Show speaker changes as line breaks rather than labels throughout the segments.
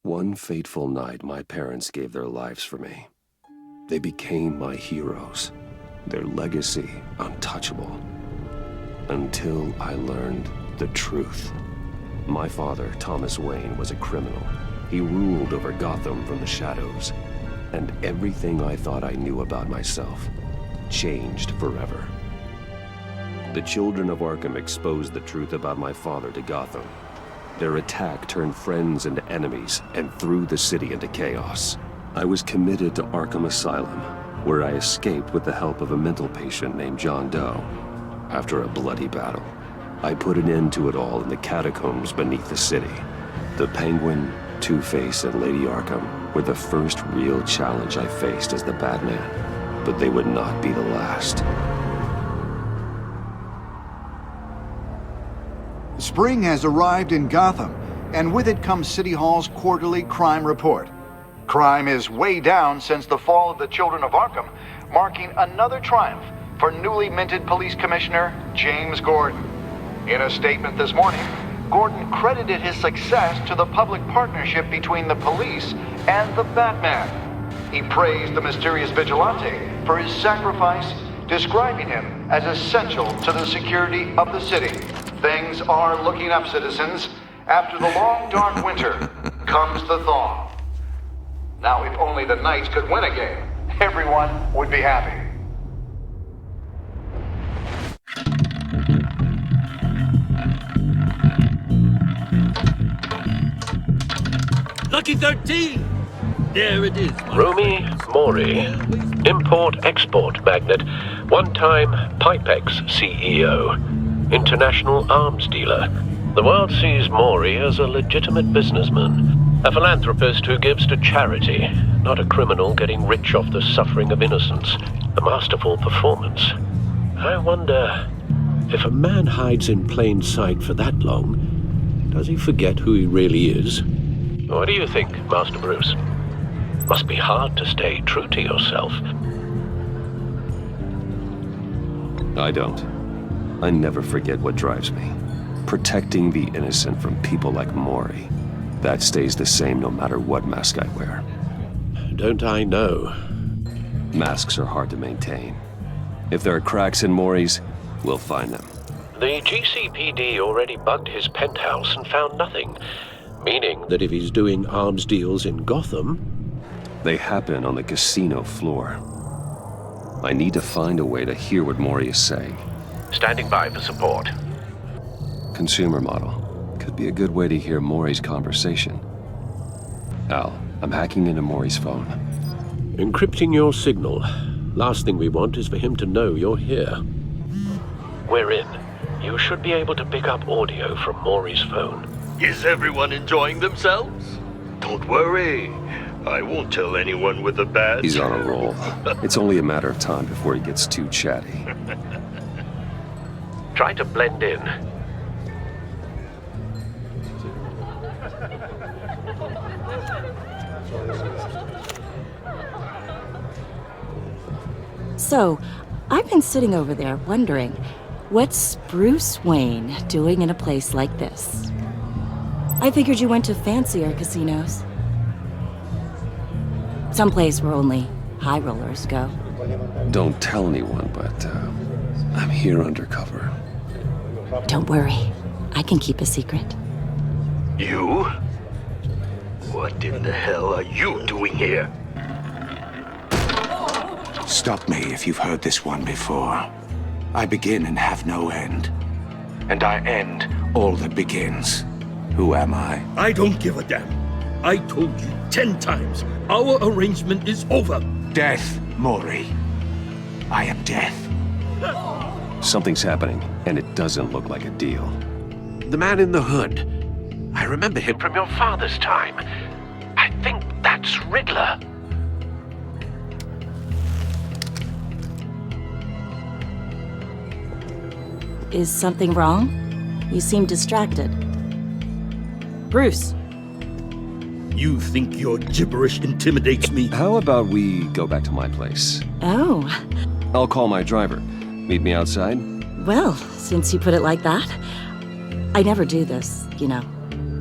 One fateful night, my parents gave their lives for me. They became my heroes, their legacy untouchable. Until I learned the truth. My father, Thomas Wayne, was a criminal. He ruled over Gotham from the shadows. And everything I thought I knew about myself changed forever. The children of Arkham exposed the truth about my father to Gotham. Their attack turned friends into enemies and threw the city into chaos. I was committed to Arkham Asylum, where I escaped with the help of a mental patient named John Doe. After a bloody battle, I put an end to it all in the catacombs beneath the city. The Penguin, Two-Face, and Lady Arkham were the first real challenge I faced as the Batman, but they would not be the last.
Spring has arrived in Gotham, and with it comes City Hall's quarterly crime report. Crime is way down since the fall of the Children of Arkham, marking another triumph for newly minted Police Commissioner James Gordon. In a statement this morning, Gordon credited his success to the public partnership between the police and the Batman. He praised the mysterious vigilante for his sacrifice, describing him as essential to the security of the city. Things are looking up, citizens. After the long, dark winter comes the thaw. Now, if only the Knights could win a game, everyone would be happy.
Lucky 13! There it is.
Romy Mori, import-export magnate, one-time Pipex CEO, international arms dealer. The world sees Mori as a legitimate businessman, a philanthropist who gives to charity, not a criminal getting rich off the suffering of innocence. A masterful performance. I wonder, if a man hides in plain sight for that long, does he forget who he really is? What do you think, Master Bruce? Must be hard to stay true to yourself.
I don't. I never forget what drives me. Protecting the innocent from people like Mori. That stays the same no matter what mask I wear.
Don't I know?
Masks are hard to maintain. If there are cracks in Mori's, we'll find them.
The GCPD already bugged his penthouse and found nothing. Meaning that if he's doing arms deals in Gotham...
They happen on the casino floor. I need to find a way to hear what Mori is saying.
Standing by for support.
Consumer model. Could be a good way to hear Mori's conversation. Al, I'm hacking into Mori's phone.
Encrypting your signal. Last thing we want is for him to know you're here. We're in. You should be able to pick up audio from Mori's phone.
Is everyone enjoying themselves? Don't worry. I won't tell anyone with a badge.
He's on a roll. It's only a matter of time before he gets too chatty.
Try to blend in.
So, I've been sitting over there wondering, what's Bruce Wayne doing in a place like this? I figured you went to fancier casinos. Someplace where only high rollers go.
Don't tell anyone, but I'm here undercover.
Don't worry. I can keep a secret.
You? What in the hell are you doing here?
Stop me if you've heard this one before. I begin and have no end. And I end all that begins. Who am I?
I don't give a damn. I told you 10 times. Our arrangement is over.
Death, Mori. I am death.
Something's happening, and it doesn't look like a deal.
The man in the hood. I remember him from your father's time. I think that's Riddler.
Is something wrong? You seem distracted. Bruce.
You think your gibberish intimidates me?
How about we go back to my place?
Oh.
I'll call my driver. Meet me outside?
Well, since you put it like that, I never do this, you know.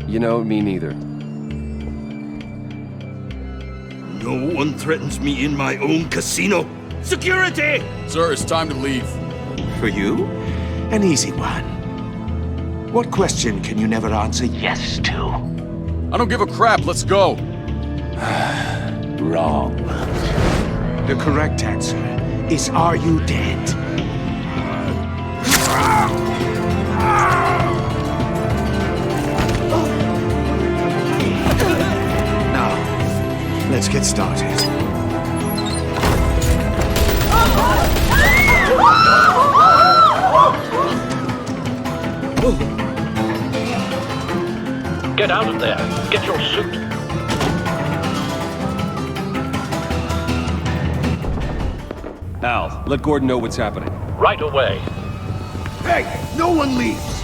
You know, me neither.
No one threatens me in my own casino. Security!
Sir, it's time to leave.
For you, an easy one. What question can you never answer yes to?
I don't give a crap, let's go.
Wrong. The correct answer is, are you dead? Now, let's get started.
Get out of there. Get your suit.
Al, let Gordon know what's happening.
Right away.
Hey, no one leaves!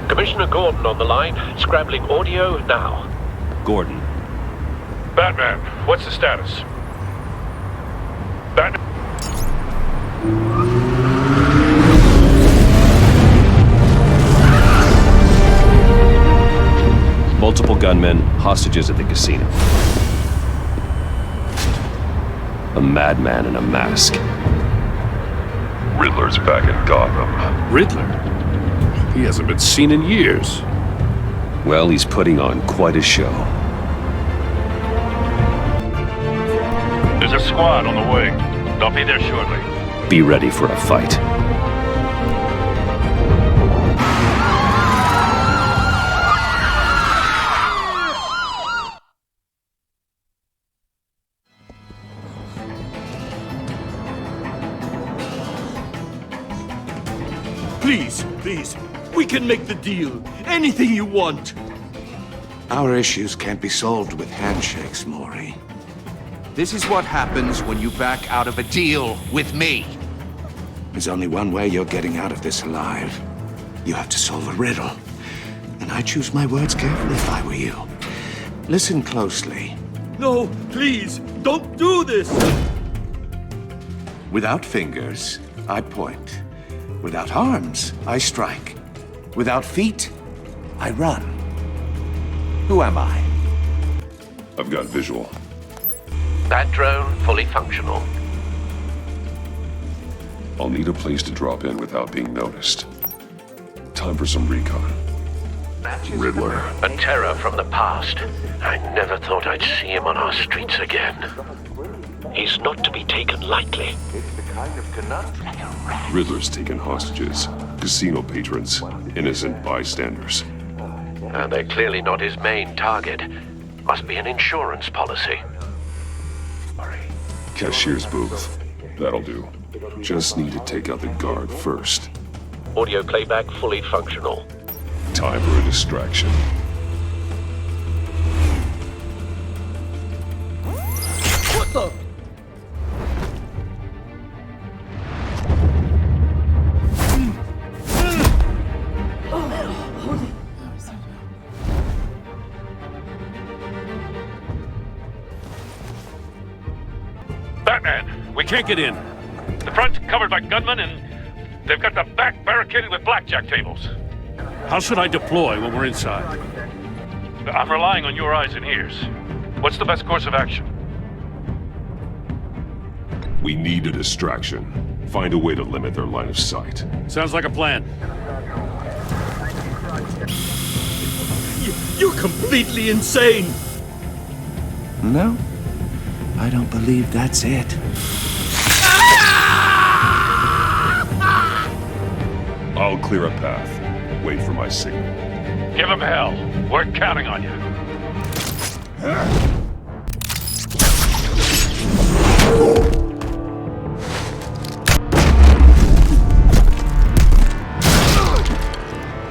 Commissioner Gordon on the line, scrabbling audio now.
Gordon.
Batman, what's the status? Batman?
Multiple gunmen, hostages at the casino. A madman in a mask.
Riddler's back in Gotham.
Riddler? He hasn't been seen in years.
Well, he's putting on quite a show.
There's a squad on the way. They'll be there shortly.
Be ready for a fight.
Please, we can make the deal. Anything you want.
Our issues can't be solved with handshakes, Maury.
This is what happens when you back out of a deal with me.
There's only one way you're getting out of this alive. You have to solve a riddle. And I choose my words carefully if I were you. Listen closely.
No, please, don't do this!
Without fingers, I point. Without arms, I strike. Without feet, I run. Who am I?
I've got visual.
That drone fully functional.
I'll need a place to drop in without being noticed. Time for some recon. Riddler.
A terror from the past. I never thought I'd see him on our streets again. He's not to be taken lightly.
Riddler's taken hostages. Casino patrons. Innocent bystanders.
And they're clearly not his main target. Must be an insurance policy.
Cashier's booth. That'll do. Just need to take out the guard first.
Audio playback fully functional.
Time for a distraction.
What the?
Batman, we can't get in. The front's covered by gunmen and they've got the back barricaded with blackjack tables.
How should I deploy when we're inside?
I'm relying on your eyes and ears. What's the best course of action? We need a distraction. Find a way to limit their line of sight.
Sounds like a plan. You're completely insane!
No, I don't believe that's it.
I'll clear a path. Wait for my signal. Give him hell. We're counting on you.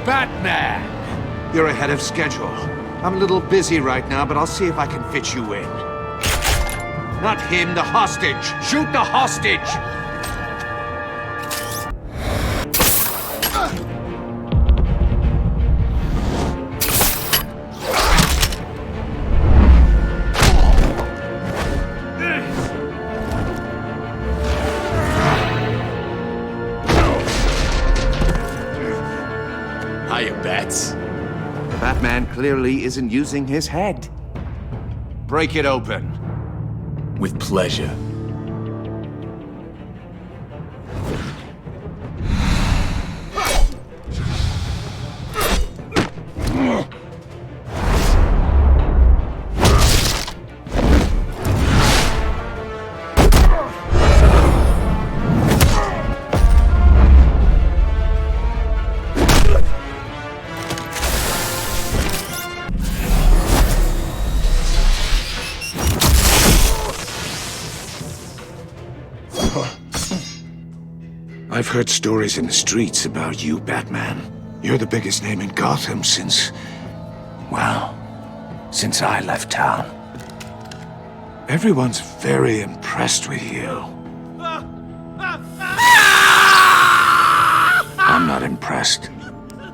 Batman! You're ahead of schedule. I'm a little busy right now, but I'll see if I can fit you in.
Not him, the hostage! Shoot the hostage!
Hiya, Bats.
The Batman clearly isn't using his head. Break it open.
With pleasure.
I've heard stories in the streets about you, Batman. You're the biggest name in Gotham since... well, since I left town. Everyone's very impressed with you. I'm not impressed.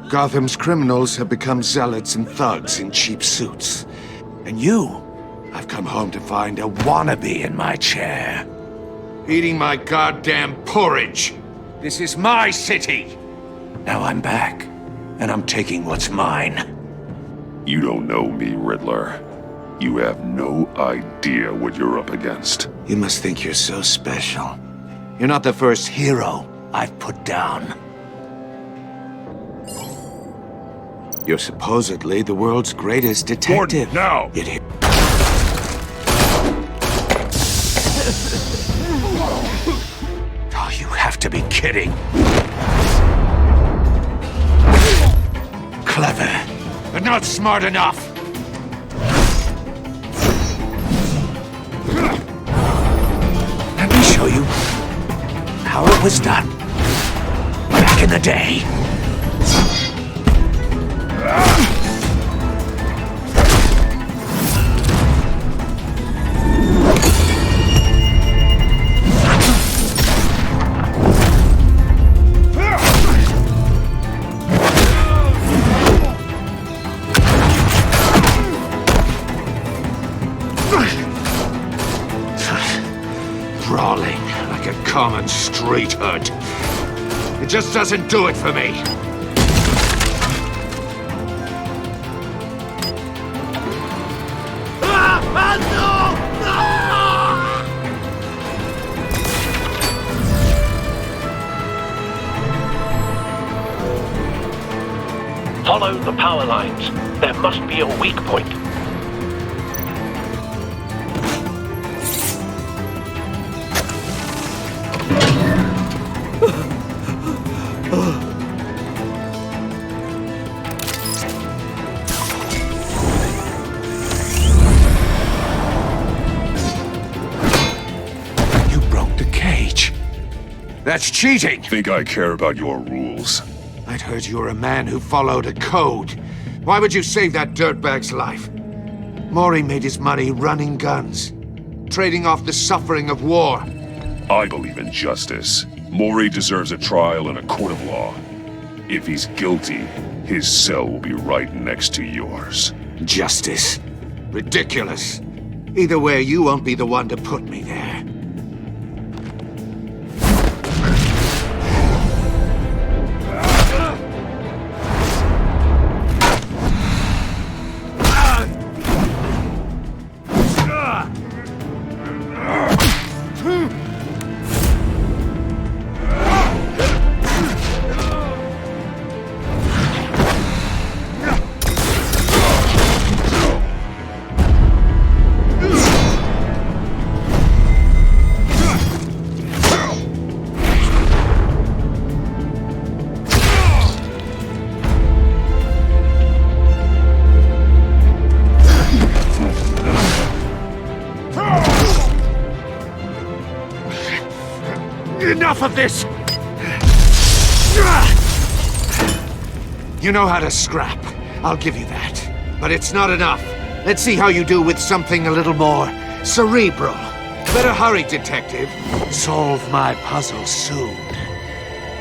Gotham's criminals have become zealots and thugs in cheap suits. And you, I've come home to find a wannabe in my chair.
Eating my goddamn porridge! This is my city!
Now I'm back, and I'm taking what's mine.
You don't know me, Riddler. You have no idea what you're up against.
You must think you're so special. You're not the first hero I've put down. You're supposedly the world's greatest detective.
Gordon, now!
Oh, you have to be kidding. Clever, but not smart enough. Let me show you how it was done back in the day.
Brawling like a common street hood. It just doesn't do it for me.
Follow the power lines. There must be a weak point.
You broke the cage. That's cheating.
Think I care about your rules?
I'd heard you were a man who followed a code. Why would you save that dirtbag's life? Maury made his money running guns, trading off the suffering of war.
I believe in justice. Maury deserves a trial in a court of law. If he's guilty, his cell will be right next to yours.
Justice. Ridiculous. Either way, you won't be the one to put me there. Enough of this! You know how to scrap. I'll give you that. But it's not enough. Let's see how you do with something a little more cerebral.
Better hurry, detective. Solve my puzzle soon.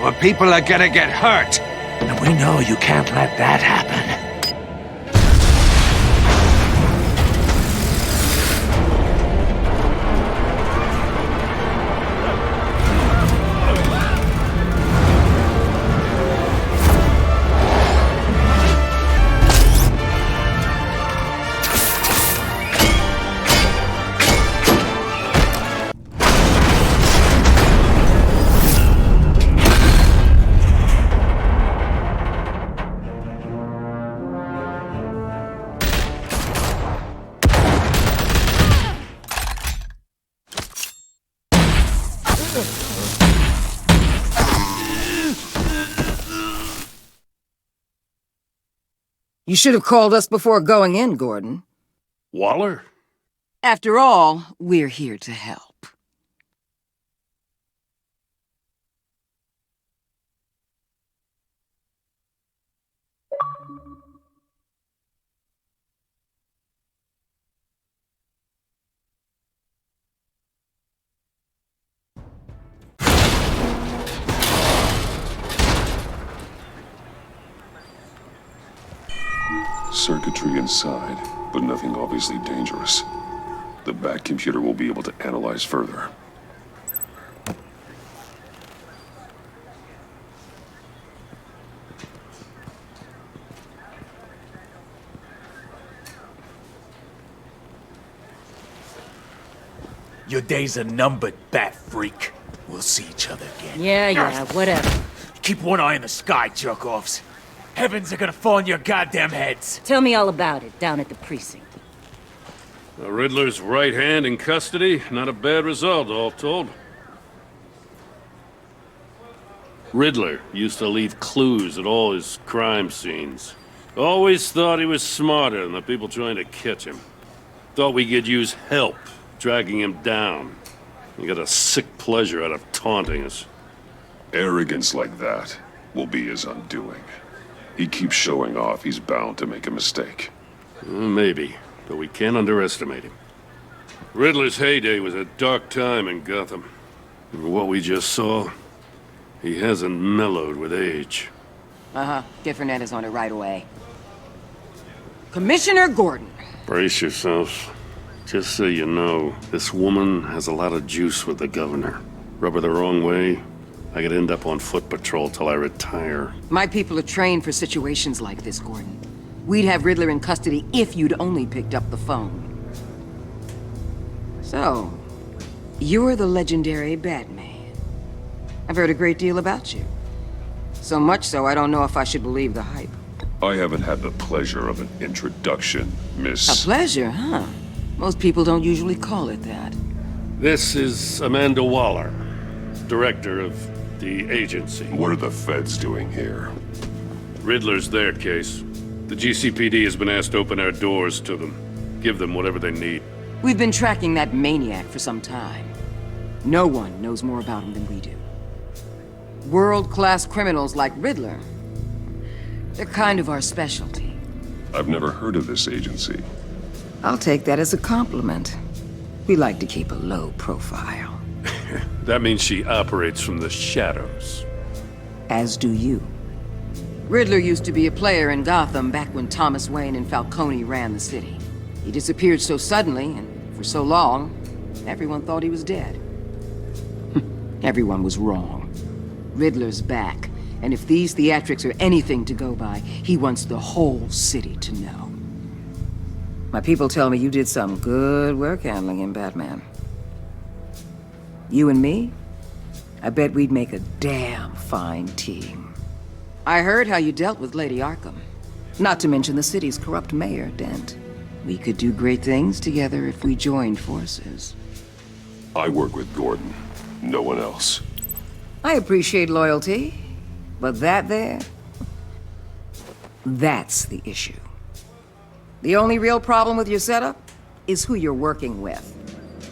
Or people are gonna get hurt. And we know you can't let that happen.
You should have called us before going in, Gordon.
Waller?
After all, we're here to help.
Circuitry inside, but nothing obviously dangerous. The back computer will be able to analyze further.
Your days are numbered, bat freak. We'll see each other again.
Yeah, whatever.
Keep one eye in the sky, jerk-offs. Heavens are gonna fall on your goddamn heads.
Tell me all about it down at the precinct.
The Riddler's right hand in custody. Not a bad result, all told. Riddler used to leave clues at all his crime scenes. Always thought he was smarter than the people trying to catch him. Thought we could use help dragging him down. He got a sick pleasure out of taunting us.
Arrogance like that will be his undoing. He keeps showing off, he's bound to make a mistake.
Maybe, but we can't underestimate him. Riddler's heyday was a dark time in Gotham. For what we just saw, he hasn't mellowed with age.
Get Fernandez on it right away. Commissioner Gordon.
Brace yourselves. Just so you know, this woman has a lot of juice with the governor. Rub her the wrong way, I could end up on foot patrol till I retire.
My people are trained for situations like this, Gordon. We'd have Riddler in custody if you'd only picked up the phone. So, you're the legendary Batman. I've heard a great deal about you. So much so, I don't know if I should believe the hype.
I haven't had the pleasure of an introduction, Miss...
A pleasure, huh? Most people don't usually call it that.
This is Amanda Waller, director of the Agency.
What are the feds doing here?
Riddler's their case. The GCPD has been asked to open our doors to them. Give them whatever they need.
We've been tracking that maniac for some time. No one knows more about him than we do. World-class criminals like Riddler, they're kind of our specialty.
I've never heard of this agency.
I'll take that as a compliment. We like to keep a low profile.
That means she operates from the shadows.
As do you. Riddler used to be a player in Gotham back when Thomas Wayne and Falcone ran the city. He disappeared so suddenly and for so long, everyone thought he was dead. Everyone was wrong. Riddler's back, and if these theatrics are anything to go by, he wants the whole city to know. My people tell me you did some good work handling him, Batman. You and me? I bet we'd make a damn fine team. I heard how you dealt with Lady Arkham. Not to mention the city's corrupt mayor, Dent. We could do great things together if we joined forces.
I work with Gordon, no one else.
I appreciate loyalty, but that there, that's the issue. The only real problem with your setup is who you're working with.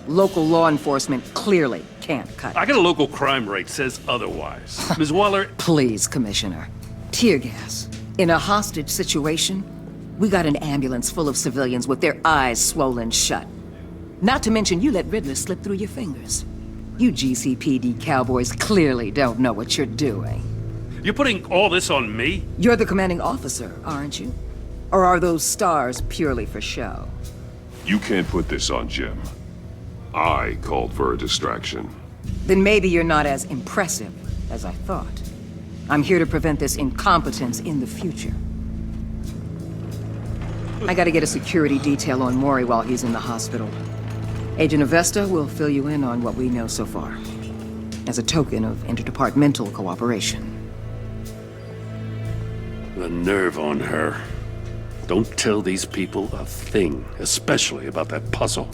Local law enforcement clearly can't cut it.
I got a local crime rate says otherwise. Ms. Waller...
Please, Commissioner. Tear gas. In a hostage situation, we got an ambulance full of civilians with their eyes swollen shut. Not to mention you let Riddler slip through your fingers. You GCPD cowboys clearly don't know what you're doing.
You're putting all this on me?
You're the commanding officer, aren't you? Or are those stars purely for show?
You can't put this on Jim. I called for a distraction.
Then maybe you're not as impressive as I thought. I'm here to prevent this incompetence in the future. I gotta get a security detail on Maury while he's in the hospital. Agent Avesta will fill you in on what we know so far, as a token of interdepartmental cooperation.
The nerve on her. Don't tell these people a thing, especially about that puzzle.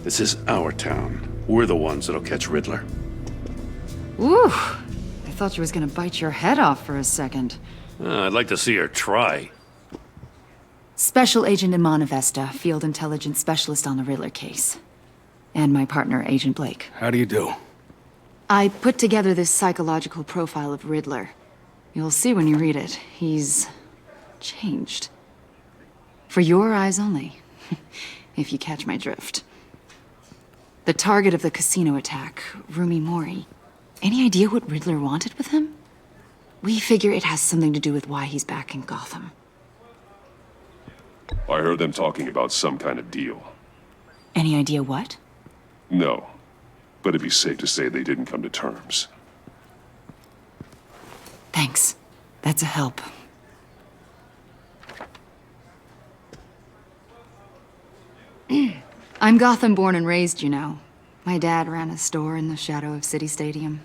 This is our town. We're the ones that'll catch Riddler.
Ooh, I thought you was gonna bite your head off for a second.
I'd like to see her try.
Special Agent Iman Avesta, Field Intelligence Specialist on the Riddler case. And my partner, Agent Blake.
How do you do?
I put together this psychological profile of Riddler. You'll see when you read it. He's changed. For your eyes only, if you catch my drift. The target of the casino attack, Rumi Mori. Any idea what Riddler wanted with him? We figure it has something to do with why he's back in Gotham.
I heard them talking about some kind of deal.
Any idea what?
No, but it'd be safe to say they didn't come to terms.
Thanks. That's a help. I'm Gotham born and raised, you know. My dad ran a store in the shadow of City Stadium.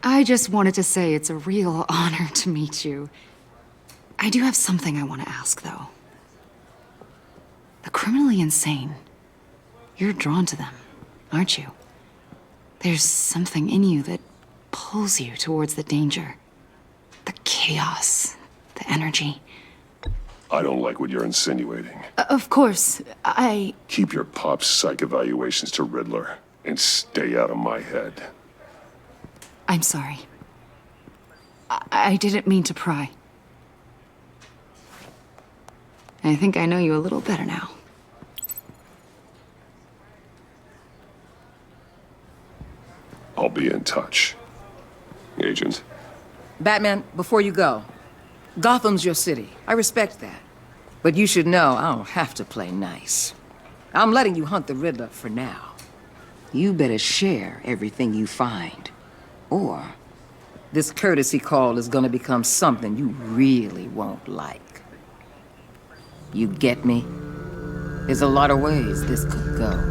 I just wanted to say it's a real honor to meet you. I do have something I want to ask, though. The criminally insane. You're drawn to them, aren't you? There's something in you that pulls you towards the danger. The chaos, the energy.
I don't like what you're insinuating.
Of course,
Keep your pop's psych evaluations to Riddler, and stay out of my head.
I'm sorry. I didn't mean to pry. I think I know you a little better now.
I'll be in touch. Agent.
Batman, before you go, Gotham's your city. I respect that. But you should know I don't have to play nice. I'm letting you hunt the Riddler for now. You better share everything you find. Or this courtesy call is gonna become something you really won't like. You get me? There's a lot of ways this could go.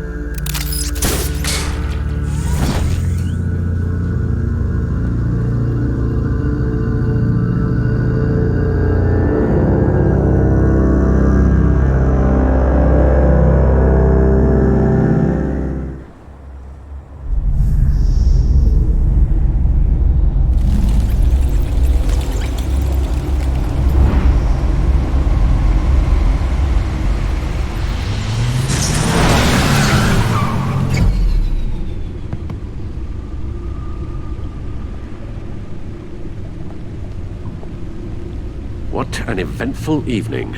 What an eventful evening.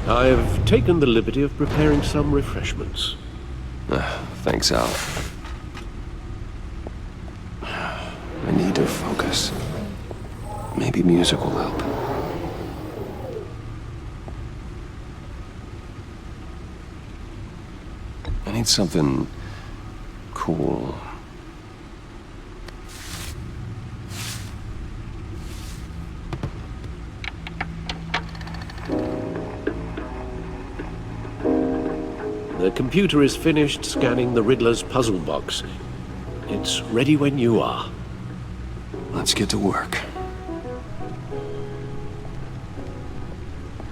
I've taken the liberty of preparing some refreshments.
Thanks, Al. I need to focus. Maybe music will help. I need something cool.
The computer is finished scanning the Riddler's puzzle box. It's ready when you are.
Let's get to work.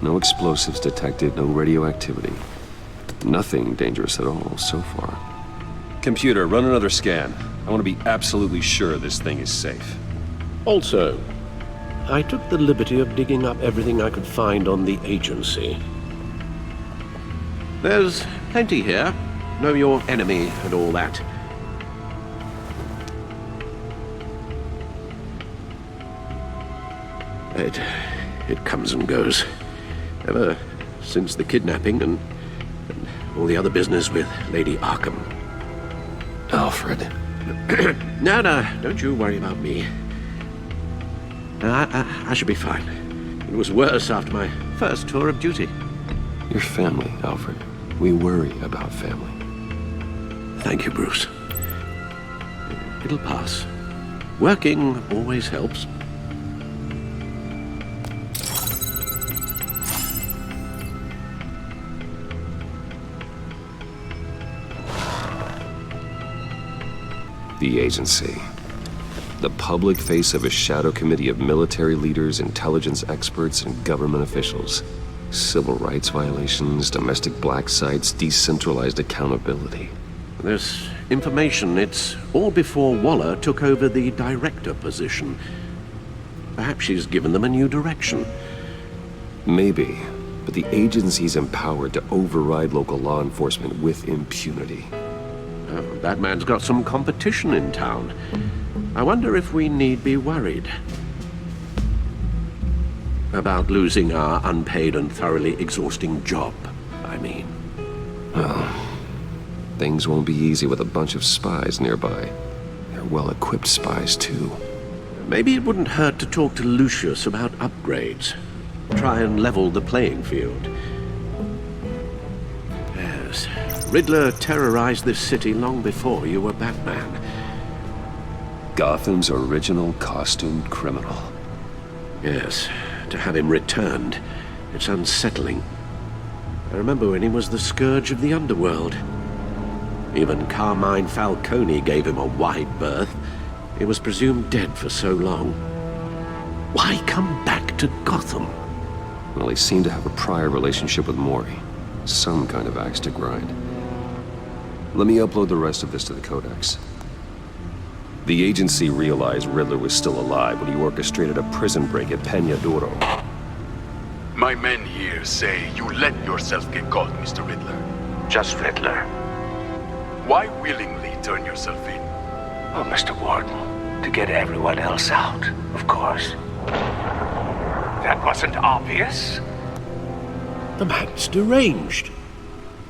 No explosives detected, no radioactivity. Nothing dangerous at all so far. Computer, run another scan. I want to be absolutely sure this thing is safe.
Also, I took the liberty of digging up everything I could find on the Agency. There's plenty here. Know your enemy and all that. It comes and goes. Ever since the kidnapping and all the other business with Lady Arkham.
Alfred.
No, don't you worry about me. I should be fine. It was worse after my first tour of duty.
Your family, Alfred. We worry about family.
Thank you, Bruce. It'll pass. Working always helps.
The Agency. The public face of a shadow committee of military leaders, intelligence experts, and government officials. Civil rights violations, domestic black sites, decentralized accountability.
This information, it's all before Waller took over the director position. Perhaps she's given them a new direction.
Maybe, but the agency's empowered to override local law enforcement with impunity.
That man's got some competition in town. I wonder if we need be worried about losing our unpaid and thoroughly exhausting job, I mean.
Well, things won't be easy with a bunch of spies nearby. They're well-equipped spies, too.
Maybe it wouldn't hurt to talk to Lucius about upgrades. Try and level the playing field. Yes, Riddler terrorized this city long before you were Batman.
Gotham's original costumed criminal.
Yes, to have him returned, it's unsettling. I remember when he was the scourge of the underworld. Even Carmine Falcone gave him a wide berth. He was presumed dead for so long. Why come back to Gotham?
Well, he seemed to have a prior relationship with Mori. Some kind of axe to grind. Let me upload the rest of this to the Codex. The agency realized Riddler was still alive when he orchestrated a prison break at Peña Duro.
My men here say you let yourself get caught, Mr. Riddler.
Just Riddler.
Why willingly turn yourself in?
Oh, Mr. Warden, to get everyone else out, of course. That wasn't obvious.
The man's deranged.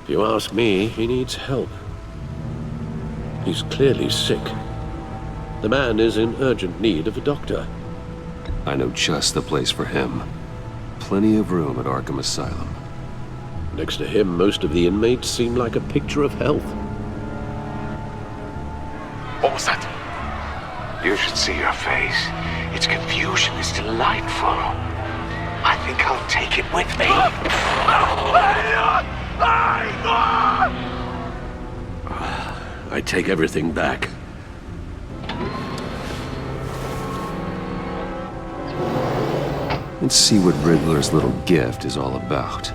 If you ask me, he needs help. He's clearly sick. The man is in urgent need of a doctor.
I know just the place for him. Plenty of room at Arkham Asylum.
Next to him, most of the inmates seem like a picture of health.
What was that?
You should see your face. Its confusion is delightful. I think I'll take it with me.
I take everything back.
Let's see what Riddler's little gift is all about.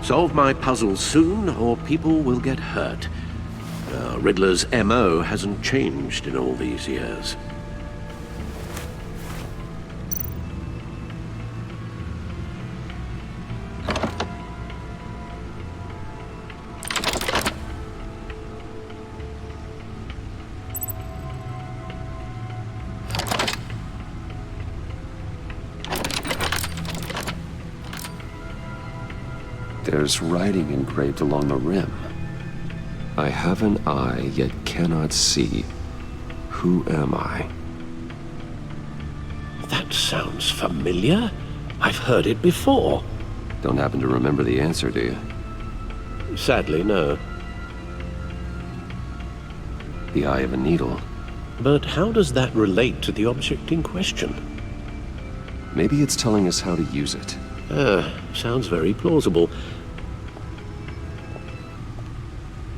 Solve my puzzle soon, or people will get hurt. Riddler's M.O. hasn't changed in all these years.
There's writing engraved along the rim. I have an eye, yet cannot see. Who am I?
That sounds familiar. I've heard it before.
Don't happen to remember the answer, do you?
Sadly, no.
The eye of a needle.
But how does that relate to the object in question?
Maybe it's telling us how to use it.
Sounds very plausible.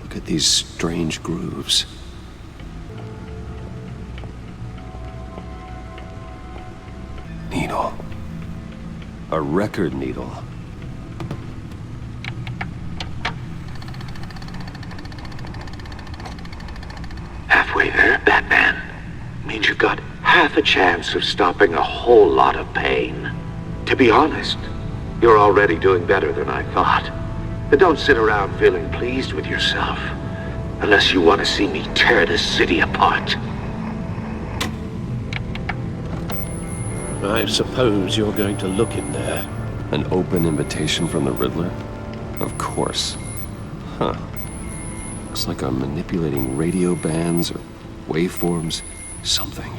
Look at these strange grooves. Needle. A record needle.
Halfway there, Batman. Means you've got half a chance of stopping a whole lot of pain. To be honest, you're already doing better than I thought. But don't sit around feeling pleased with yourself. Unless you want to see me tear this city apart.
I suppose you're going to look in there.
An open invitation from the Riddler? Of course. Huh. Looks like I'm manipulating radio bands or waveforms, something.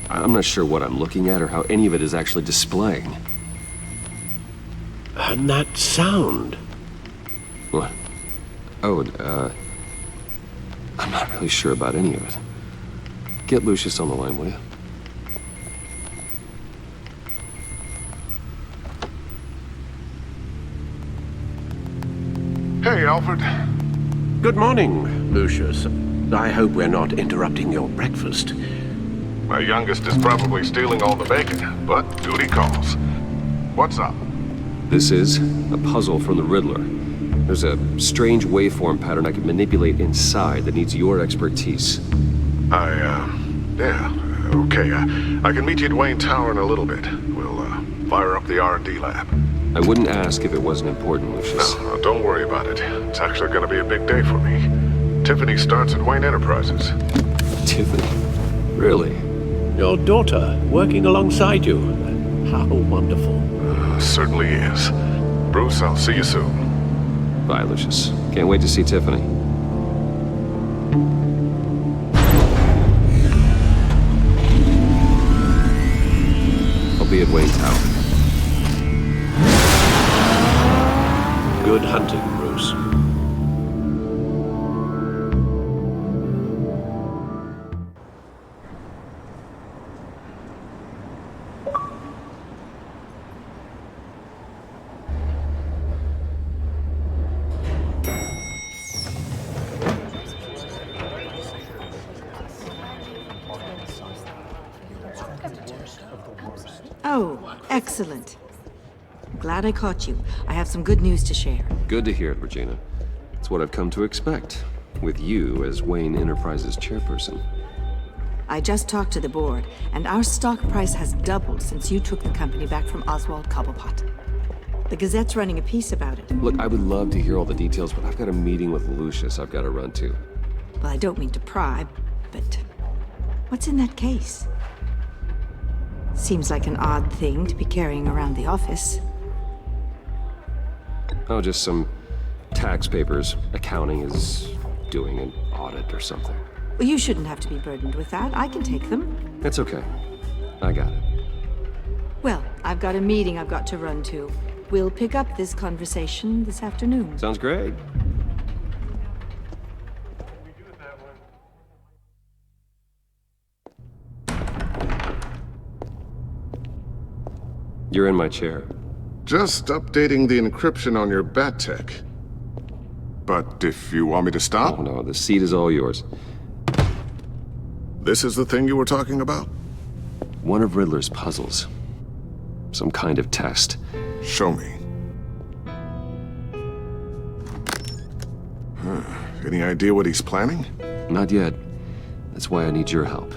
I'm not sure what I'm looking at or how any of it is actually displaying.
And that sound?
What? Oh, I'm not really sure about any of it. Get Lucius on the line, will you?
Hey, Alfred.
Good morning, Lucius. I hope we're not interrupting your breakfast.
My youngest is probably stealing all the bacon, but duty calls. What's up?
This is a puzzle from the Riddler. There's a strange waveform pattern I can manipulate inside that needs your expertise.
Yeah, okay. I can meet you at Wayne Tower in a little bit. We'll, fire up the R&D lab.
I wouldn't ask if it wasn't important, Lucius.
No, don't worry about it. It's actually gonna be a big day for me. Tiffany starts at Wayne Enterprises.
Tiffany? Really?
Your daughter, working alongside you. How wonderful.
Certainly is. Bruce, I'll see you soon.
Bye, Lucius. Can't wait to see Tiffany. I'll be at Wayne Tower.
Good hunting, Bruce.
Oh, excellent. Glad I caught you. I have some good news to share.
Good to hear it, Regina. It's what I've come to expect, with you as Wayne Enterprises chairperson.
I just talked to the board, and our stock price has doubled since you took the company back from Oswald Cobblepot. The Gazette's running a piece about it.
Look, I would love to hear all the details, but I've got a meeting with Lucius I've got to run to.
Well, I don't mean to pry, but what's in that case? Seems like an odd thing to be carrying around the office.
Oh, just some tax papers. Accounting is doing an audit or something.
Well, you shouldn't have to be burdened with that. I can take them.
It's okay. I got it.
Well, I've got a meeting I've got to run to. We'll pick up this conversation this afternoon.
Sounds great. You're in my chair.
Just updating the encryption on your bat tech. But if you want me to stop?
Oh, no, the seat is all yours.
This is the thing you were talking about?
One of Riddler's puzzles. Some kind of test.
Show me. Any idea what he's planning?
Not yet. That's why I need your help.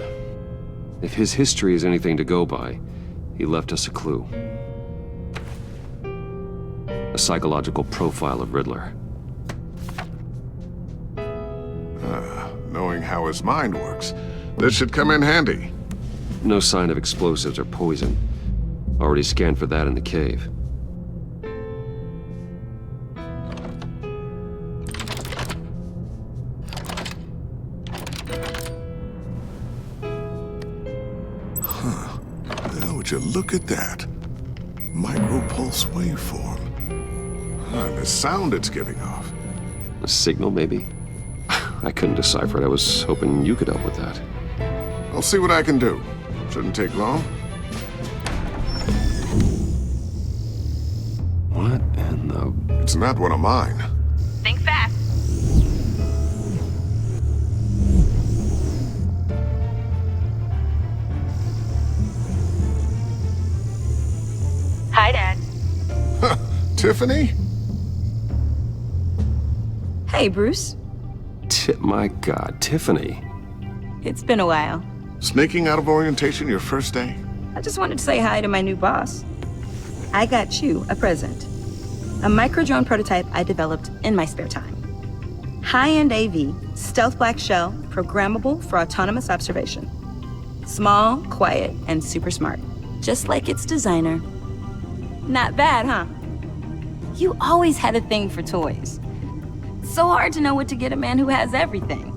If his history is anything to go by, he left us a clue. A psychological profile of Riddler.
Knowing how his mind works, this should come in handy.
No sign of explosives or poison. Already scanned for that in the cave.
Would you look at that? Micropulse waveform. And the sound it's giving off.
A signal, maybe? I couldn't decipher it. I was hoping you could help with that.
I'll see what I can do. Shouldn't take long.
What in the...
It's not one of mine.
Think fast. Hi, Dad.
Tiffany?
Hey, Bruce.
My God, Tiffany.
It's been a while.
Sneaking out of orientation your first day?
I just wanted to say hi to my new boss. I got you a present. A micro-drone prototype I developed in my spare time. High-end AV, stealth black shell, programmable for autonomous observation. Small, quiet, and super smart. Just like its designer. Not bad, huh? You always had a thing for toys. So hard to know what to get a man who has everything.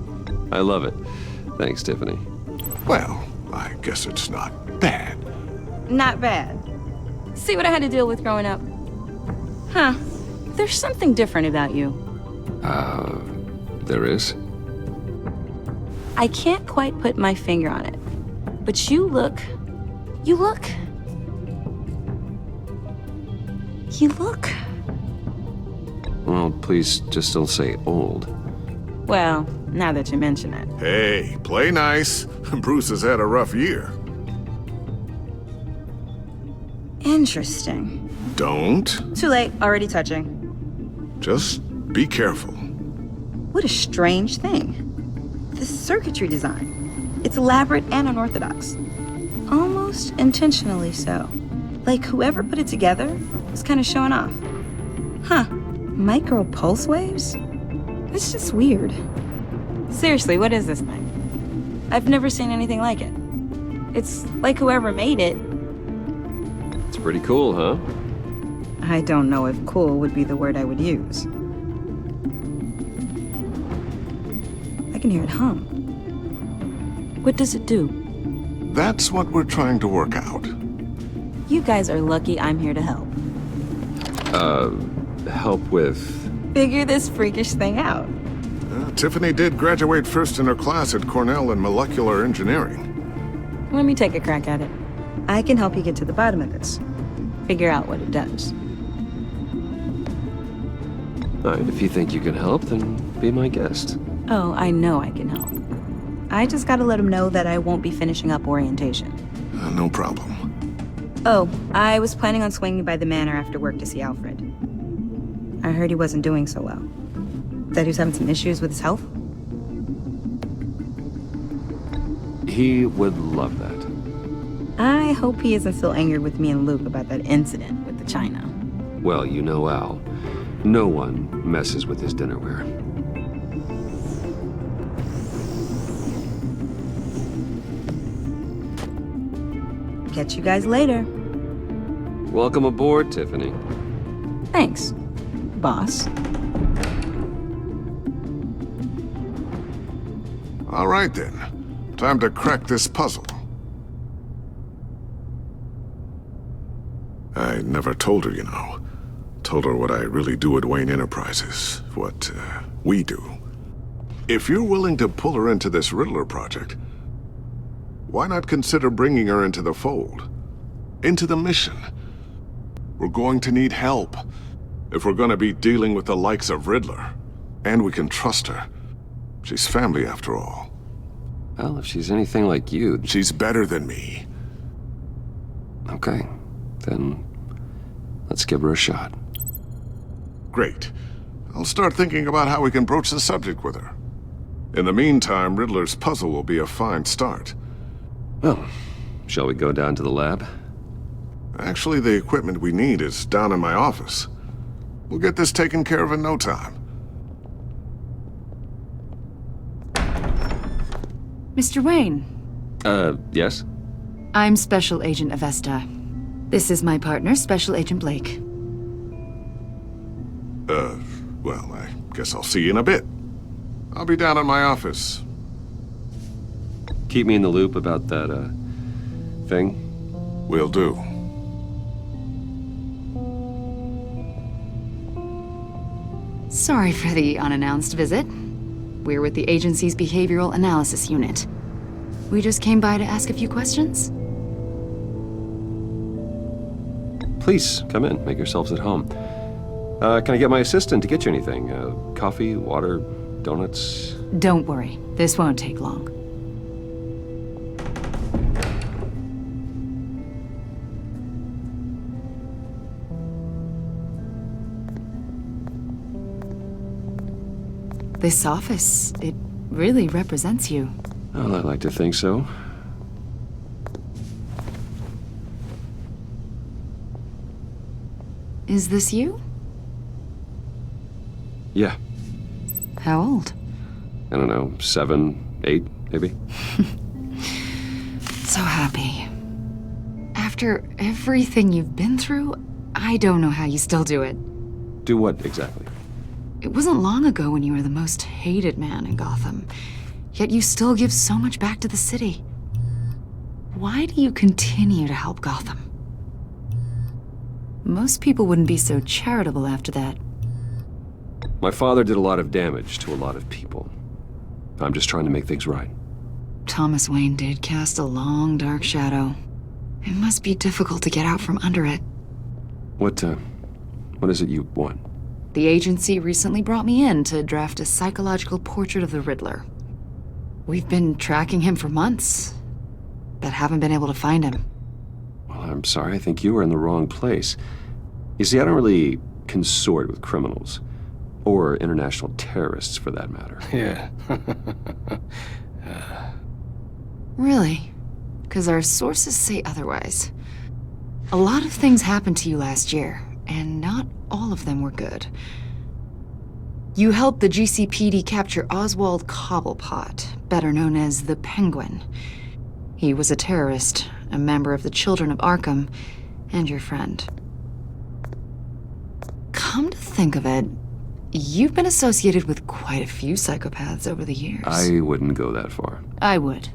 I love it. Thanks, Tiffany.
Well, I guess it's not bad.
Not bad. See what I had to deal with growing up? Huh. There's something different about you.
There is?
I can't quite put my finger on it. But you look...
Well, please just don't say old.
Well, now that you mention it.
Hey, play nice. Bruce has had a rough year.
Interesting.
Don't.
Too late, already touching.
Just be careful.
What a strange thing. The circuitry design. It's elaborate and unorthodox. Almost intentionally so. Like whoever put it together was kind of showing off. Huh. Micro pulse waves? It's just weird. Seriously, what is this thing? I've never seen anything like it. It's like whoever made it.
It's pretty cool, huh?
I don't know if cool would be the word I would use. I can hear it hum. What does it do?
That's what we're trying to work out.
You guys are lucky I'm here to help.
Help with...
Figure this freakish thing out.
Tiffany did graduate first in her class at Cornell in molecular engineering.
Let me take a crack at it. I can help you get to the bottom of this. Figure out what it does.
All right, if you think you can help, then be my guest.
Oh, I know I can help. I just gotta let him know that I won't be finishing up orientation.
No problem.
Oh, I was planning on swinging by the manor after work to see Alfred. I heard he wasn't doing so well. That he was having some issues with his health?
He would love that.
I hope he isn't still angered with me and Luke about that incident with the china.
Well, you know Al. No one messes with his dinnerware.
Catch you guys later.
Welcome aboard, Tiffany.
Thanks, boss.
All right, then. Time to crack this puzzle. I never told her, you know. Told her what I really do at Wayne Enterprises. What, we do. If you're willing to pull her into this Riddler project, why not consider bringing her into the fold? Into the mission? We're going to need help if we're going to be dealing with the likes of Riddler. And we can trust her. She's family, after all.
Well, if she's anything like you...
She's better than me.
Okay, then let's give her a shot.
Great. I'll start thinking about how we can broach the subject with her. In the meantime, Riddler's puzzle will be a fine start.
Well, shall we go down to the lab?
Actually, the equipment we need is down in my office. We'll get this taken care of in no time.
Mr. Wayne.
Yes?
I'm Special Agent Avesta. This is my partner, Special Agent Blake.
Well, I guess I'll see you in a bit. I'll be down in my office.
Keep me in the loop about that, thing?
Will do.
Sorry for the unannounced visit. We're with the agency's Behavioral Analysis Unit. We just came by to ask a few questions.
Please, come in. Make yourselves at home. Can I get my assistant to get you anything? Coffee, water, donuts?
Don't worry. This won't take long. This office, it really represents you.
Well, I'd like to think so.
Is this you?
Yeah.
How old?
I don't know, 7, 8, maybe?
So happy. After everything you've been through, I don't know how you still do it.
Do what, exactly?
It wasn't long ago when you were the most hated man in Gotham, yet you still give so much back to the city. Why do you continue to help Gotham? Most people wouldn't be so charitable after that.
My father did a lot of damage to a lot of people. I'm just trying to make things right.
Thomas Wayne did cast a long, dark shadow. It must be difficult to get out from under it.
What is it you want?
The agency recently brought me in to draft a psychological portrait of the Riddler. We've been tracking him for months, but haven't been able to find him.
Well, I'm sorry, I think you were in the wrong place. You see, I don't really consort with criminals. Or international terrorists, for that matter.
Yeah.
Really? Because our sources say otherwise. A lot of things happened to you last year, and not all of them were good. You helped the GCPD capture Oswald Cobblepot, better known as the Penguin. He was a terrorist, a member of the Children of Arkham, and your friend. Come to think of it, you've been associated with quite a few psychopaths over the years.
I wouldn't go that far.
I would.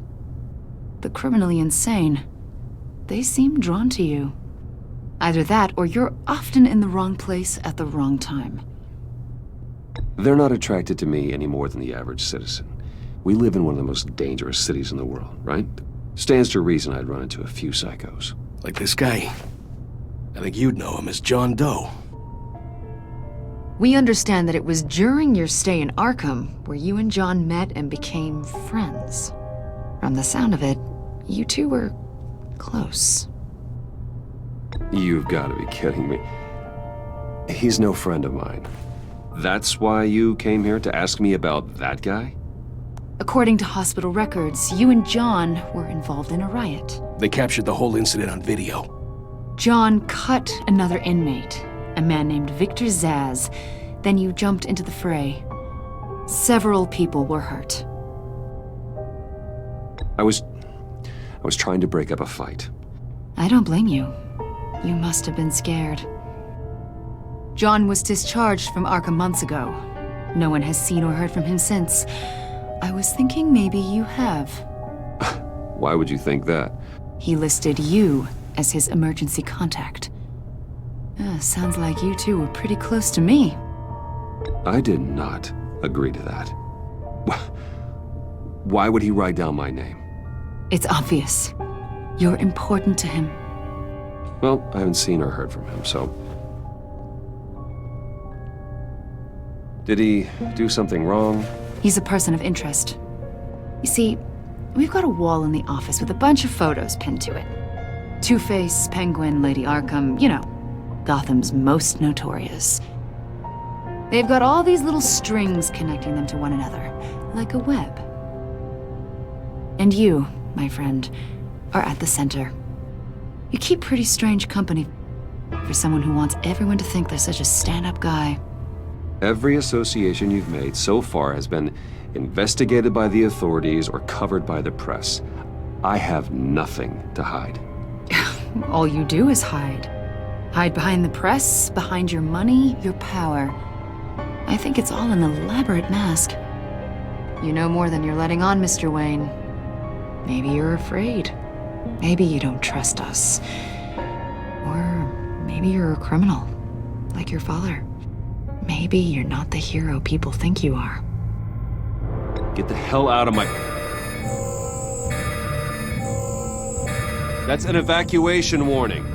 The criminally insane. They seem drawn to you. Either that, or you're often in the wrong place at the wrong time.
They're not attracted to me any more than the average citizen. We live in one of the most dangerous cities in the world, right? Stands to reason I'd run into a few psychos.
Like this guy. I think you'd know him as John Doe.
We understand that it was during your stay in Arkham where you and John met and became friends. From the sound of it, you two were close.
You've got to be kidding me. He's no friend of mine. That's why you came here to ask me about that guy?
According to hospital records, you and John were involved in a riot.
They captured the whole incident on video.
John cut another inmate, a man named Victor Zsasz. Then you jumped into the fray. Several people were hurt.
I was trying to break up a fight.
I don't blame you. You must have been scared. John was discharged from Arkham months ago. No one has seen or heard from him since. I was thinking maybe you have.
Why would you think that?
He listed you as his emergency contact. Sounds like you two were pretty close to me.
I did not agree to that. Why would he write down my name?
It's obvious. You're important to him.
Well, I haven't seen or heard from him, so... Did he do something wrong?
He's a person of interest. You see, we've got a wall in the office with a bunch of photos pinned to it. Two-Face, Penguin, Lady Arkham, you know, Gotham's most notorious. They've got all these little strings connecting them to one another, like a web. And you, my friend, are at the center. You keep pretty strange company for someone who wants everyone to think they're such a stand-up guy.
Every association you've made so far has been investigated by the authorities or covered by the press. I have nothing to hide.
All you do is hide. Hide behind the press, behind your money, your power. I think it's all an elaborate mask. You know more than you're letting on, Mr. Wayne. Maybe you're afraid. Maybe you don't trust us. Or maybe you're a criminal, like your father. Maybe you're not the hero people think you are.
Get the hell out of my... That's an evacuation warning.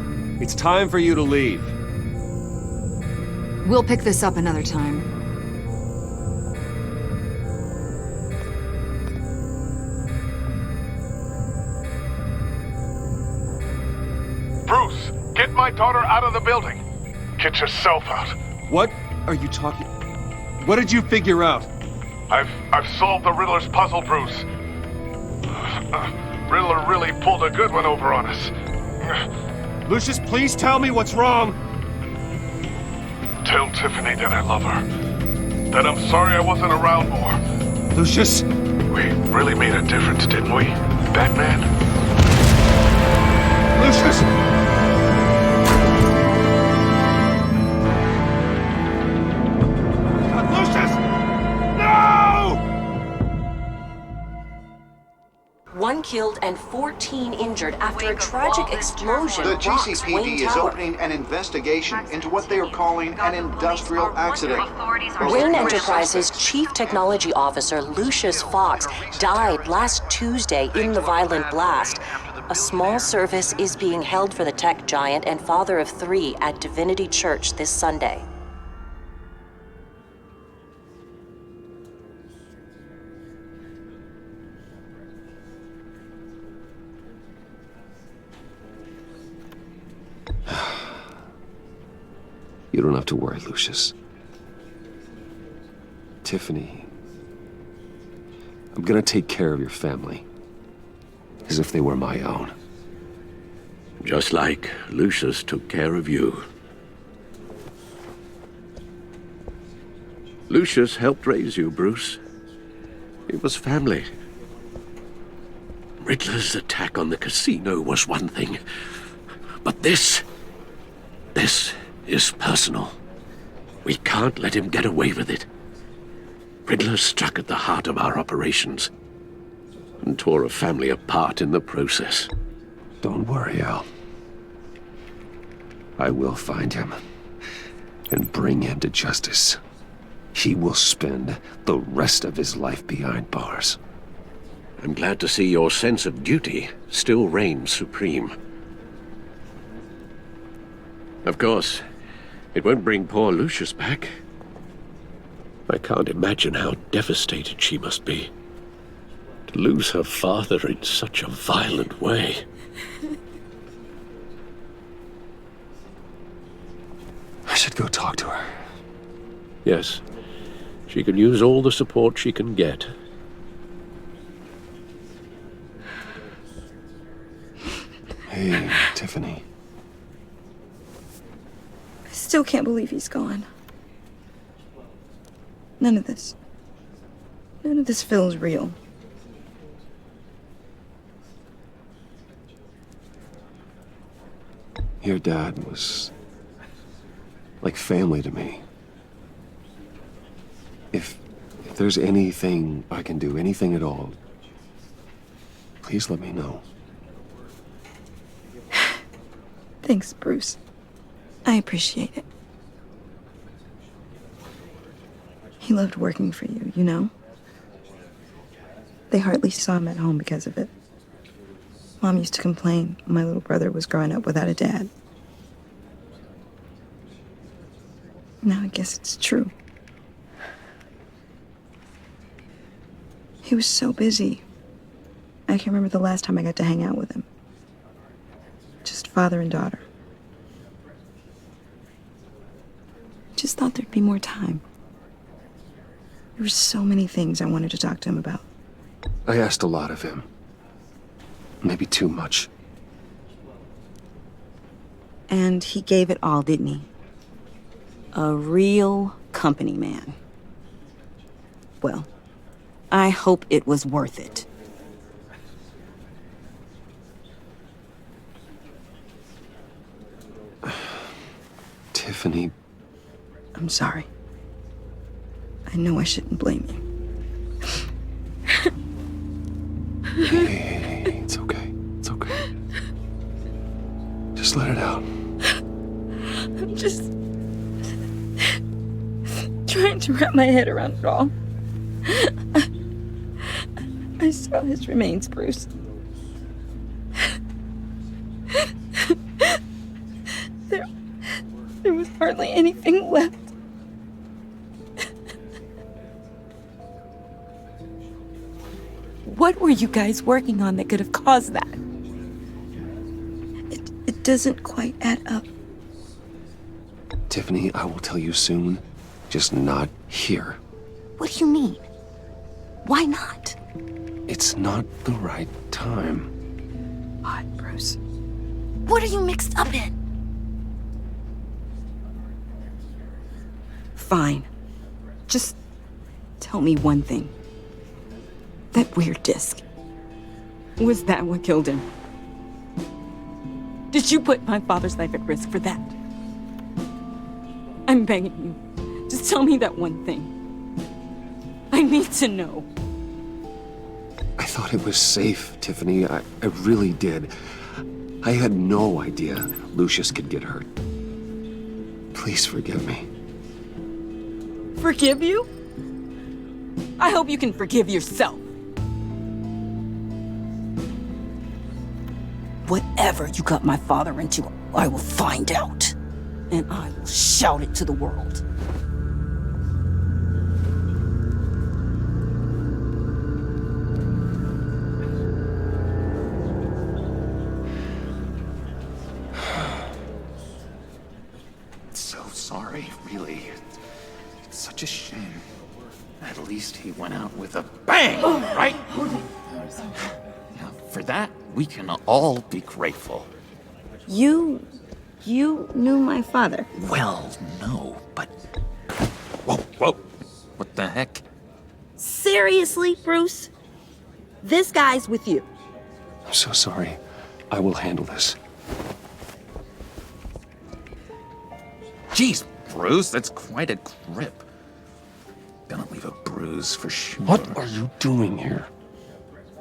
It's time for you to leave.
We'll pick this up another time.
Bruce, get my daughter out of the building. Get yourself out.
What are you talking... What did you figure out?
I've solved the Riddler's puzzle, Bruce. Riddler really pulled a good one over on us.
Lucius, please tell me what's wrong.
Tell Tiffany that I love her. That I'm sorry I wasn't around more.
Lucius?
We really made a difference, didn't we, Batman?
Lucius!
9 killed and 14 injured after a tragic explosion
The
rocks
GCPD
Wayne
is
Tower.
opening an investigation into what they are calling an industrial accident.
Wayne Enterprises' Chief Technology Officer, Lucius Fox, died last Tuesday in the violent blast. A small service is being held for the tech giant and father of 3 at Divinity Church this Sunday.
You don't have to worry, Lucius. Tiffany, I'm gonna take care of your family. As if they were my own.
Just like Lucius took care of you. Lucius helped raise you, Bruce. It was family. Riddler's attack on the casino was one thing. But this is personal. We can't let him get away with it. Riddler struck at the heart of our operations and tore a family apart in the process.
Don't worry, Al. I will find him and bring him to justice. He will spend the rest of his life behind bars.
I'm glad to see your sense of duty still reigns supreme. Of course, it won't bring poor Lucius back. I can't imagine how devastated she must be. To lose her father in such a violent way.
I should go talk to her.
Yes, she can use all the support she can get.
Hey, Tiffany.
I still can't believe he's gone. None of this feels real.
Your dad was like family to me. If there's anything I can do, anything at all, please let me know.
Thanks, Bruce. I appreciate it. He loved working for you, you know? They hardly saw him at home because of it. Mom used to complain when my little brother was growing up without a dad. Now I guess it's true. He was so busy. I can't remember the last time I got to hang out with him. Just father and daughter. Just thought there'd be more time. There were so many things I wanted to talk to him about.
I asked a lot of him. Maybe too much.
And he gave it all, didn't he? A real company man. Well, I hope it was worth it.
Tiffany.
I'm sorry. I know I shouldn't blame you.
Hey, it's okay. It's okay. Just let it out.
I'm just trying to wrap my head around it all. I saw his remains, Bruce. There was hardly anything left. What were you guys working on that could have caused that? It doesn't quite add up.
Tiffany, I will tell you soon. Just not here.
What do you mean? Why not?
It's not the right time.
What, Bruce? What are you mixed up in? Fine. Just tell me one thing. That weird disc. Was that what killed him? Did you put my father's life at risk for that? I'm begging you. Just tell me that one thing. I need to know.
I thought it was safe, Tiffany. I really did. I had no idea Lucius could get hurt. Please forgive me.
Forgive you? I hope you can forgive yourself. Whatever you got my father into, I will find out. And I will shout it to the world.
So sorry, really. It's such a shame. At least he went out with a bang, right? Yeah, for that, we can all be grateful.
You knew my father.
Well, no, but... Whoa. What the heck?
Seriously, Bruce? This guy's with you.
I'm so sorry. I will handle this.
Jeez, Bruce, that's quite a grip. Gonna leave a bruise for sure.
What are you doing here?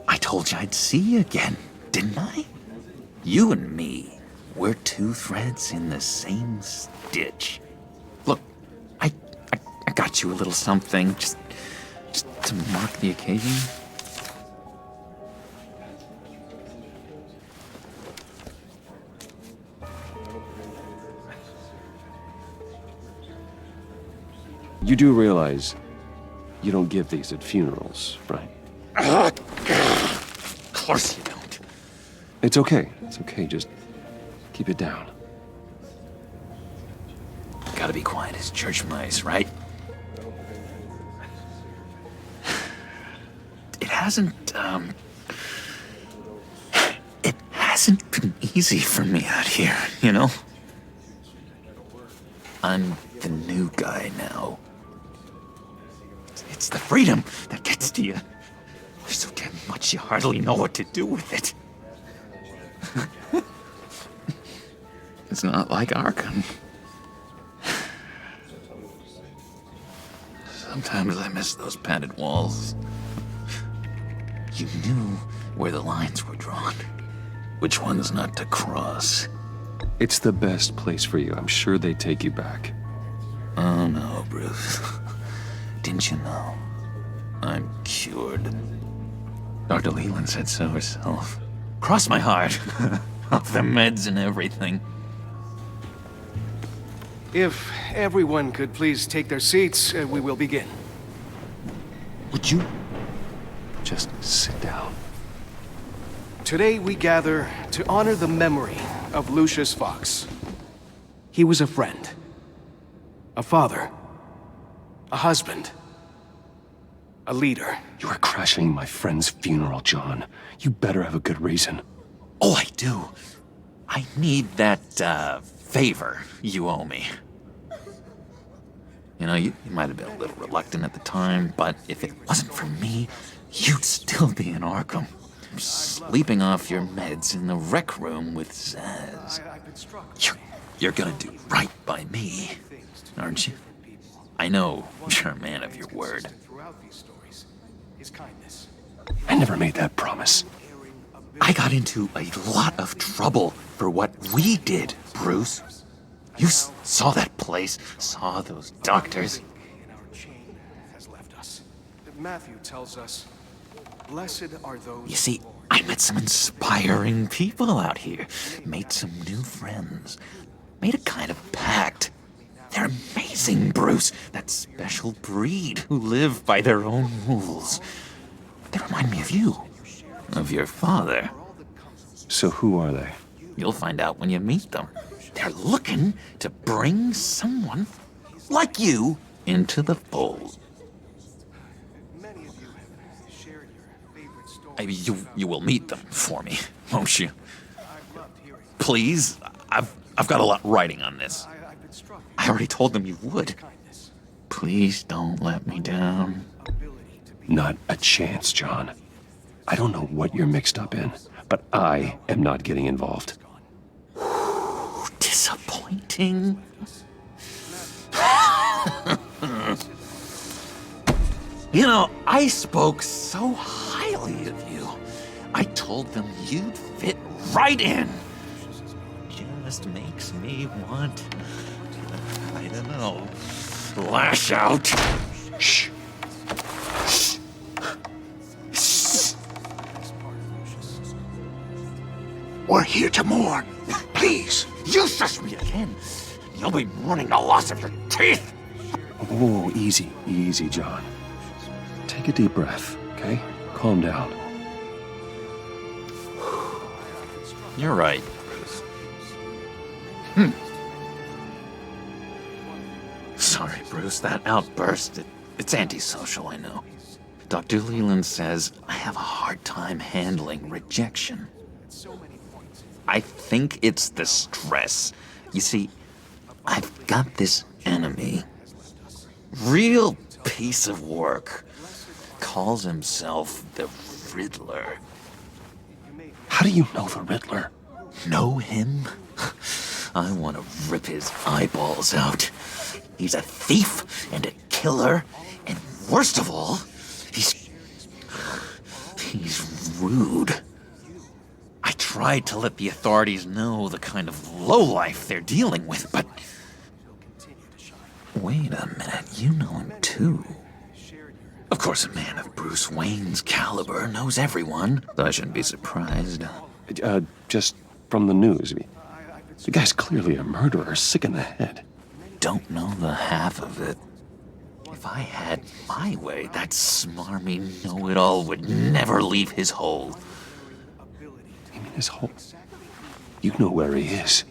I told you I'd see you again, didn't I? You and me, we're two threads in the same stitch. Look, I got you a little something, just to mark the occasion.
You do realize you don't give these at funerals, right?
Of course you don't.
It's okay. It's okay. Just keep it down.
Gotta be quiet as church mice, right? It hasn't been easy for me out here, you know? I'm the new guy now. It's the freedom that gets to you. There's so damn much you hardly know what to do with it. It's not like Arkham. Sometimes I miss those padded walls. You knew where the lines were drawn. Which ones not to cross.
It's the best place for you. I'm sure they take you back.
Oh no, Bruce. Didn't you know? I'm cured. Dr. Leland said so herself. Cross my heart. Off the meds and everything.
If everyone could please take their seats, we will begin.
Would you
just sit down?
Today we gather to honor the memory of Lucius Fox. He was a friend, a father, a husband, a leader.
You are crashing my friend's funeral, John. You better have a good reason.
Oh, I do. I need that, favor you owe me. You know, you might have been a little reluctant at the time, but if it wasn't for me, you'd still be in Arkham. Sleeping off your meds in the rec room with Zaz. You're gonna do right by me, aren't you? I know you're a man of your word.
I never made that promise.
I got into a lot of trouble for what we did, Bruce. You saw that place, saw those doctors.
Matthew tells us, blessed are those...
You see, I met some inspiring people out here. Made some new friends. Made a kind of pact. They're amazing, Bruce. That special breed who live by their own rules. They remind me of you. Of your father.
So who are they?
You'll find out when you meet them. They're looking to bring someone like you into the fold. You will meet them for me, won't you? Please, I've got a lot riding on this. I already told them you would. Please don't let me down.
Not a chance, John. I don't know what you're mixed up in, but I am not getting involved.
Disappointing. You know, I spoke so highly of I told them you'd fit right in. Just makes me want, I don't know, lash out. Shh.
We're here to mourn. Please.
You shush me again. You'll be mourning the loss of your teeth.
Whoa, easy, easy, John. Take a deep breath, okay? Calm down.
You're right, Bruce. Sorry, Bruce, that outburst, it's antisocial, I know. Dr. Leland says I have a hard time handling rejection. I think it's the stress. You see, I've got this enemy. Real piece of work. Calls himself the Riddler.
How do you know the Riddler?
Know him? I want to rip his eyeballs out. He's a thief and a killer, and worst of all, he's rude. I tried to let the authorities know the kind of lowlife they're dealing with, but... Wait a minute, you know him too. Of course, a man of Bruce Wayne's caliber knows everyone, so I shouldn't be surprised.
Just from the news. The guy's clearly a murderer, sick in the head.
Don't know the half of it. If I had my way, that smarmy know-it-all would never leave his hole.
You mean his hole? You know where he is.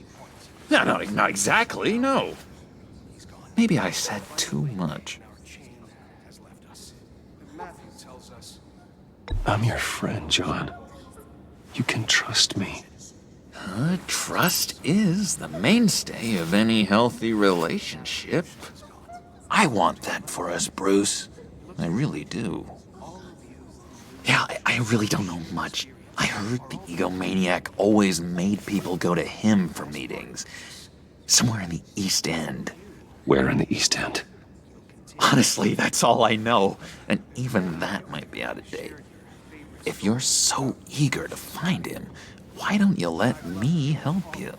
No, not exactly, no. Maybe I said too much.
I'm your friend, John. You can trust me.
Trust is the mainstay of any healthy relationship. I want that for us, Bruce. I really do. Yeah, I really don't know much. I heard the egomaniac always made people go to him for meetings. Somewhere in the East End.
Where in the East End?
Honestly, that's all I know. And even that might be out of date. If you're so eager to find him, why don't you let me help you?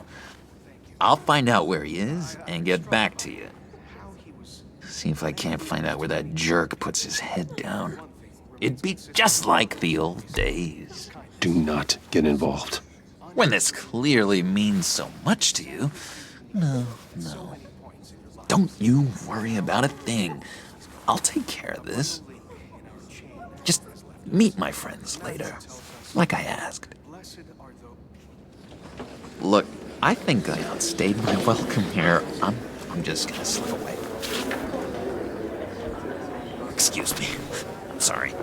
I'll find out where he is and get back to you. See if I can't find out where that jerk puts his head down. It'd be just like the old days.
Do not get involved.
When this clearly means so much to you, no. Don't you worry about a thing. I'll take care of this. Just meet my friends later, like I asked. Look, I think I outstayed my welcome here. I'm just gonna slip away. Excuse me. I'm sorry.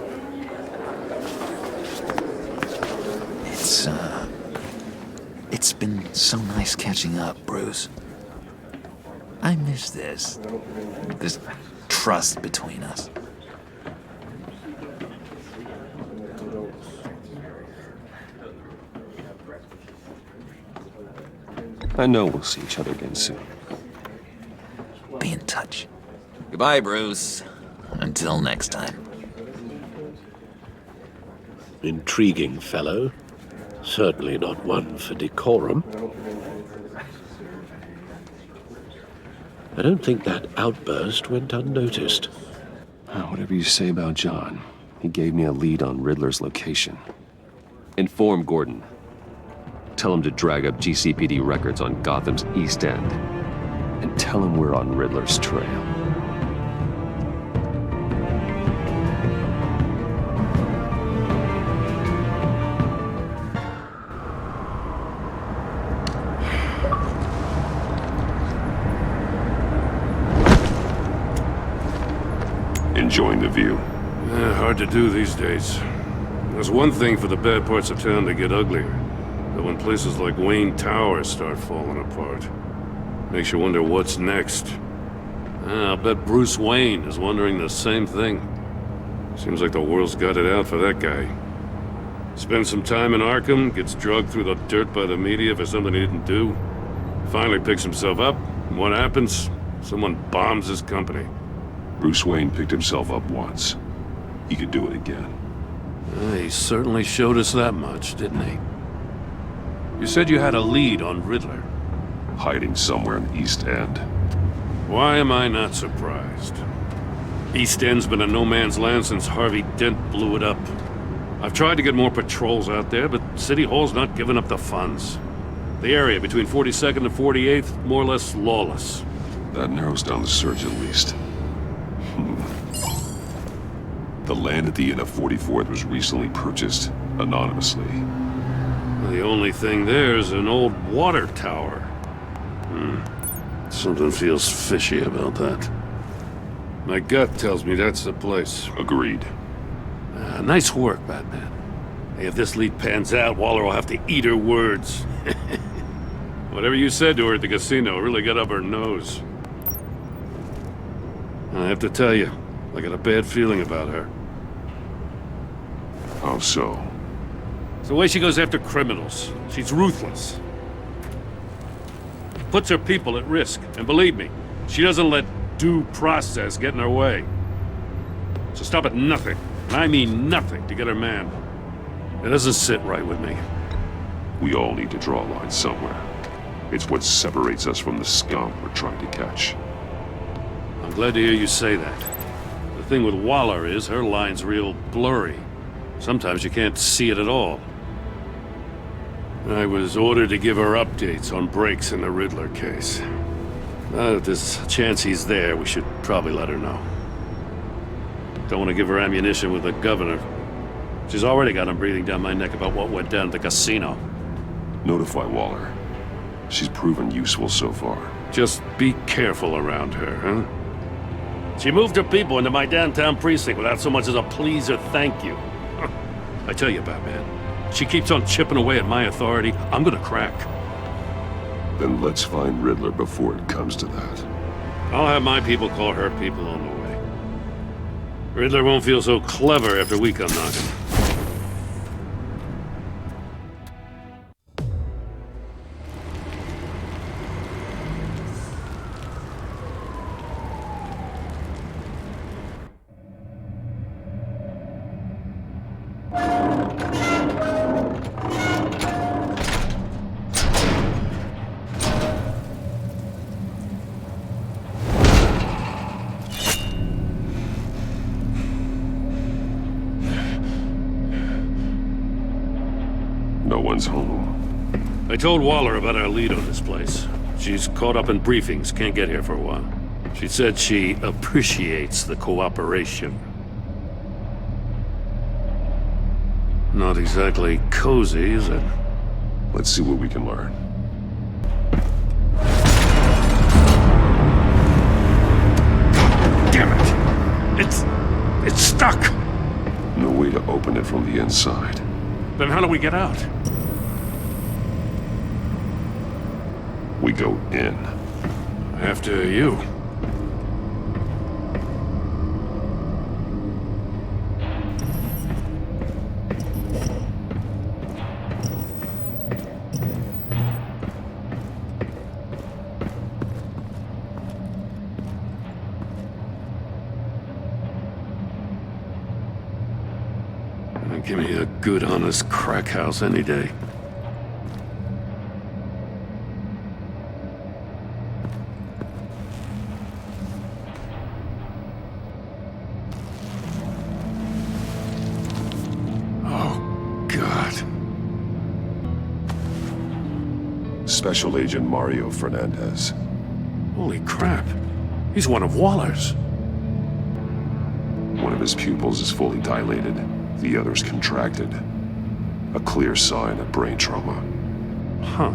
It's been so nice catching up, Bruce. I miss this trust between us.
I know we'll see each other again soon.
Be in touch. Goodbye, Bruce. Until next time.
Intriguing fellow. Certainly not one for decorum. I don't think that outburst went unnoticed.
Whatever you say about John, he gave me a lead on Riddler's location. Inform Gordon. Tell him to drag up GCPD records on Gotham's East End. And tell him we're on Riddler's trail.
Enjoying the view.
Hard to do these days. There's one thing for the bad parts of town to get uglier. But when places like Wayne Tower start falling apart, makes you wonder what's next. I'll bet Bruce Wayne is wondering the same thing. Seems like the world's got it out for that guy. Spends some time in Arkham, gets drugged through the dirt by the media for something he didn't do. Finally picks himself up, and what happens? Someone bombs his company.
Bruce Wayne picked himself up once. He could do it again.
He certainly showed us that much, didn't he? You said you had a lead on Riddler.
Hiding somewhere in the East End.
Why am I not surprised? East End's been a no-man's land since Harvey Dent blew it up. I've tried to get more patrols out there, but City Hall's not giving up the funds. The area between 42nd and 48th, more or less lawless.
That narrows down the search at least. The land at the end of 44th was recently purchased anonymously.
The only thing there is an old water tower. Something feels fishy about that. My gut tells me that's the place.
Agreed.
Nice work, Batman. Hey, if this lead pans out, Waller will have to eat her words. Whatever you said to her at the casino really got up her nose. I have to tell you, I got a bad feeling about her.
How so?
It's the way she goes after criminals. She's ruthless. Puts her people at risk. And believe me, she doesn't let due process get in her way. So stop at nothing, and I mean nothing, to get her man. It doesn't sit right with me.
We all need to draw a line somewhere. It's what separates us from the scum we're trying to catch.
I'm glad to hear you say that. The thing with Waller is her line's real blurry. Sometimes you can't see it at all. I was ordered to give her updates on breaks in the Riddler case. If there's a chance he's there, we should probably let her know. Don't want to give her ammunition with the governor. She's already got him breathing down my neck about what went down at the casino.
Notify Waller. She's proven useful so far.
Just be careful around her, huh? She moved her people into my downtown precinct without so much as a please or thank you. I tell you, Batman, she keeps on chipping away at my authority, I'm gonna crack.
Then let's find Riddler before it comes to that.
I'll have my people call her people on the way. Riddler won't feel so clever after we come knocking.
No one's home.
I told Waller about our lead on this place. She's caught up in briefings, can't get here for a while. She said she appreciates the cooperation. Not exactly cozy, is it?
Let's see what we can learn.
Damn it! It's stuck!
No way to open it from the inside.
Then how do we get out?
We go in.
After you. Give me a good, honest crack house any day. Oh, God.
Special Agent Mario Fernandez.
Holy crap. He's one of Waller's.
One of his pupils is fully dilated. The other's contracted. A clear sign of brain trauma.
Huh.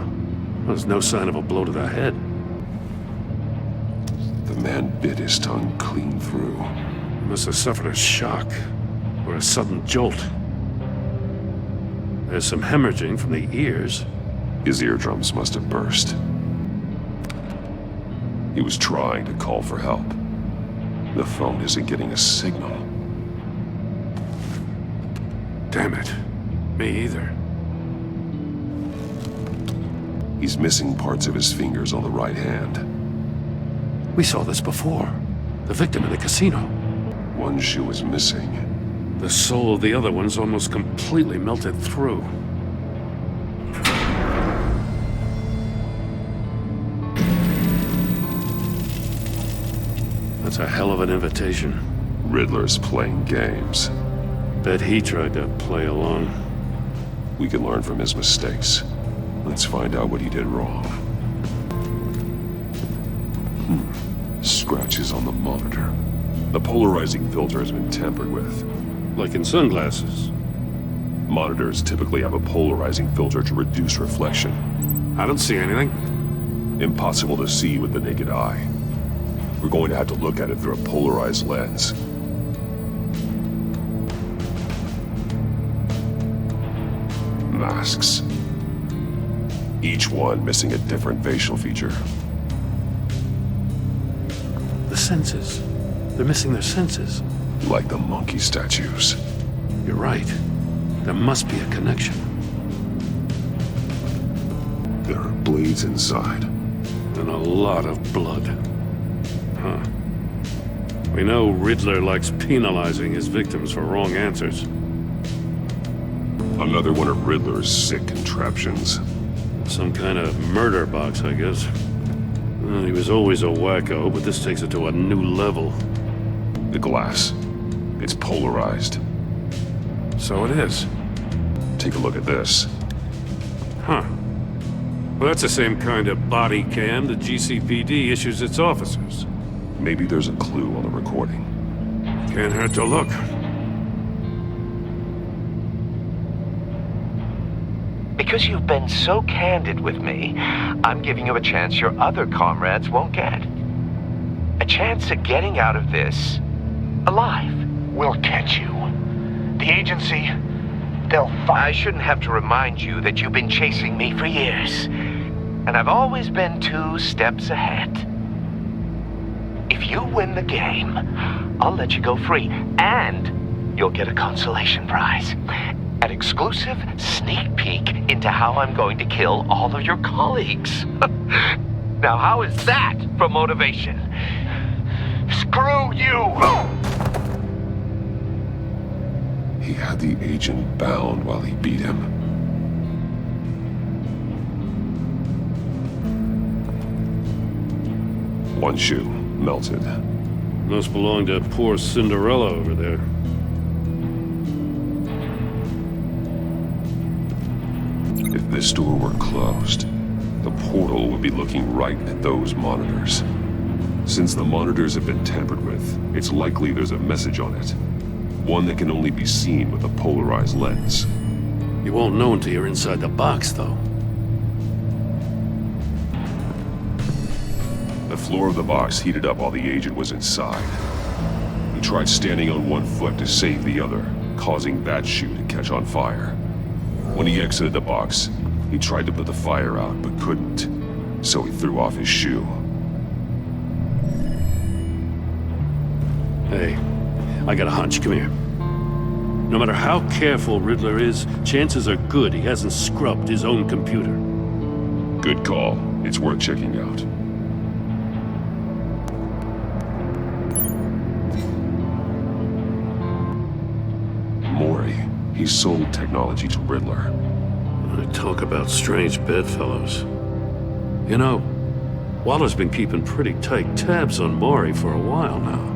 There's no sign of a blow to the head.
The man bit his tongue clean through.
He must have suffered a shock, or a sudden jolt. There's some hemorrhaging from the ears.
His eardrums must have burst. He was trying to call for help. The phone isn't getting a signal.
Damn it. Me either.
He's missing parts of his fingers on the right hand.
We saw this before. The victim in the casino.
One shoe is missing.
The soul of the other one's almost completely melted through. That's a hell of an invitation.
Riddler's playing games.
Bet he tried to play along.
We can learn from his mistakes. Let's find out what he did wrong. Scratches on the monitor. The polarizing filter has been tampered with.
Like in sunglasses.
Monitors typically have a polarizing filter to reduce reflection.
I don't see anything.
Impossible to see with the naked eye. We're going to have to look at it through a polarized lens. Masks. Each one missing a different facial feature.
The senses. They're missing their senses.
Like the monkey statues.
You're right. There must be a connection.
There are blades inside.
And a lot of blood. Huh. We know Riddler likes penalizing his victims for wrong answers.
Another one of Riddler's sick contraptions.
Some kind of murder box, I guess. Well, he was always a wacko, but this takes it to a new level.
The glass. It's polarized.
So it is.
Take a look at this.
Huh. Well, that's the same kind of body cam the GCPD issues its officers.
Maybe there's a clue on the recording.
Can't hurt to look.
Because you've been so candid with me, I'm giving you a chance your other comrades won't get. A chance at getting out of this alive.
We'll catch you. The agency, they'll find...
I shouldn't have to remind you that you've been chasing me for years. And I've always been 2 steps ahead. If you win the game, I'll let you go free. And you'll get a consolation prize. An exclusive sneak peek into how I'm going to kill all of your colleagues. Now, how is that for motivation?
Screw you!
He had the agent bound while he beat him. One shoe, melted.
Must belong to poor Cinderella over there.
If this door were closed, the portal would be looking right at those monitors. Since the monitors have been tampered with, it's likely there's a message on it. One that can only be seen with a polarized lens.
You won't know until you're inside the box, though.
The floor of the box heated up while the agent was inside. He tried standing on one foot to save the other, causing that shoe to catch on fire. When he exited the box, he tried to put the fire out, but couldn't. So he threw off his shoe.
Hey, I got a hunch. Come here. No matter how careful Riddler is, chances are good he hasn't scrubbed his own computer.
Good call. It's worth checking out. Mori. He sold technology to Riddler.
I talk about strange bedfellows. You know, Waller's been keeping pretty tight tabs on Mori for a while now.